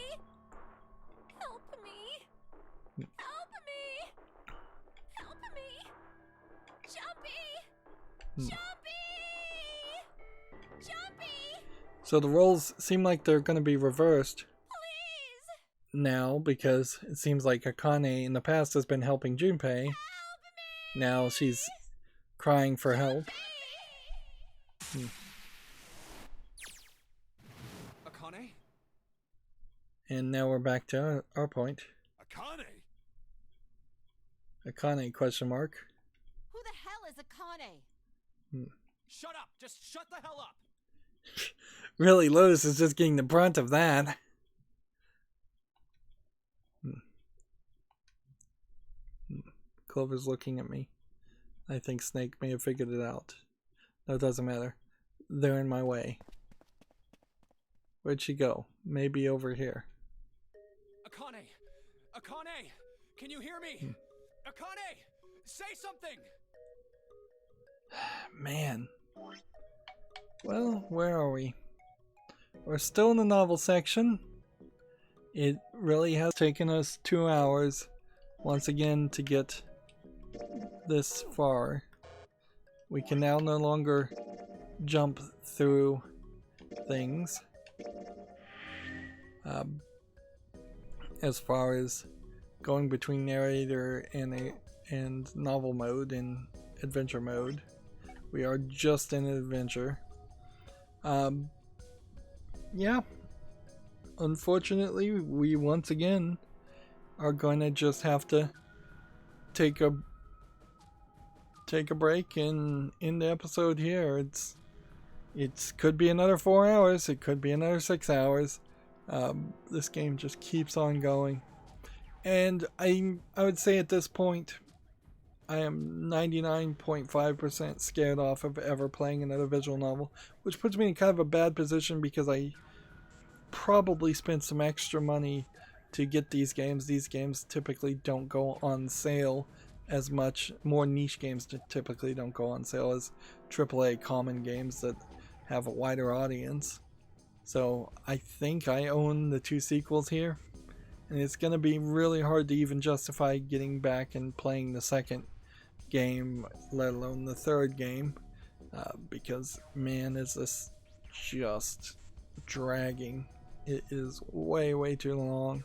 Help me. Help me. Help me. Jumpy. Jumpy. Jumpy. So the roles seem like they're going to be reversed Please. now, because it seems like Akane in the past has been helping Junpei. Help me. Now she's crying for help. Akane? And now we're back to our point. Akane? Akane, question mark. Who the hell is Akane? Shut up! Just shut the hell up! Really, Lotus is just getting the brunt of that. Clover's looking at me. I think Snake may have figured it out. No, it doesn't matter. They're in my way. Where'd she go? Maybe over here. Akane! Akane! Can you hear me? Akane! Say something! Man. Well, where are we? We're still in the novel section. It really has taken us 2 hours once again to get this far. We can now no longer jump through things. As far as going between narrator and novel mode and adventure mode, we are just in adventure. Yeah, unfortunately, we once again are going to just have to take a break and end the episode here. It's could be another 4 hours, it could be another 6 hours. This game just keeps on going, and I would say at this point I am 99.5% scared off of ever playing another visual novel, which puts me in kind of a bad position because I probably spent some extra money to get these games. These games typically don't go on sale as much. More niche games typically don't go on sale as AAA common games that have a wider audience. So I think I own the 2 sequels here, and it's going to be really hard to even justify getting back and playing the second game, let alone the third game, because man, is this just dragging. It is way too long.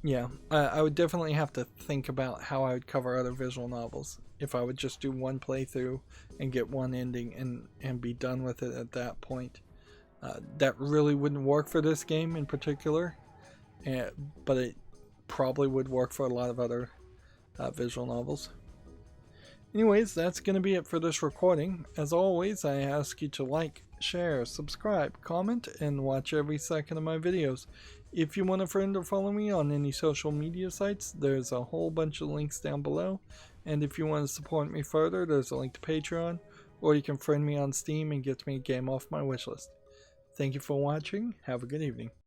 Yeah, I would definitely have to think about how I would cover other visual novels. If I would just do one playthrough and get one ending and be done with it at that point. That really wouldn't work for this game in particular, but it probably would work for a lot of other visual novels. Anyways, that's going to be it for this recording. As always, I ask you to like, share, subscribe, comment, and watch every second of my videos. If you want a friend or follow me on any social media sites, there's a whole bunch of links down below. And if you want to support me further, there's a link to Patreon, or you can friend me on Steam and get me a game off my wishlist. Thank you for watching. Have a good evening.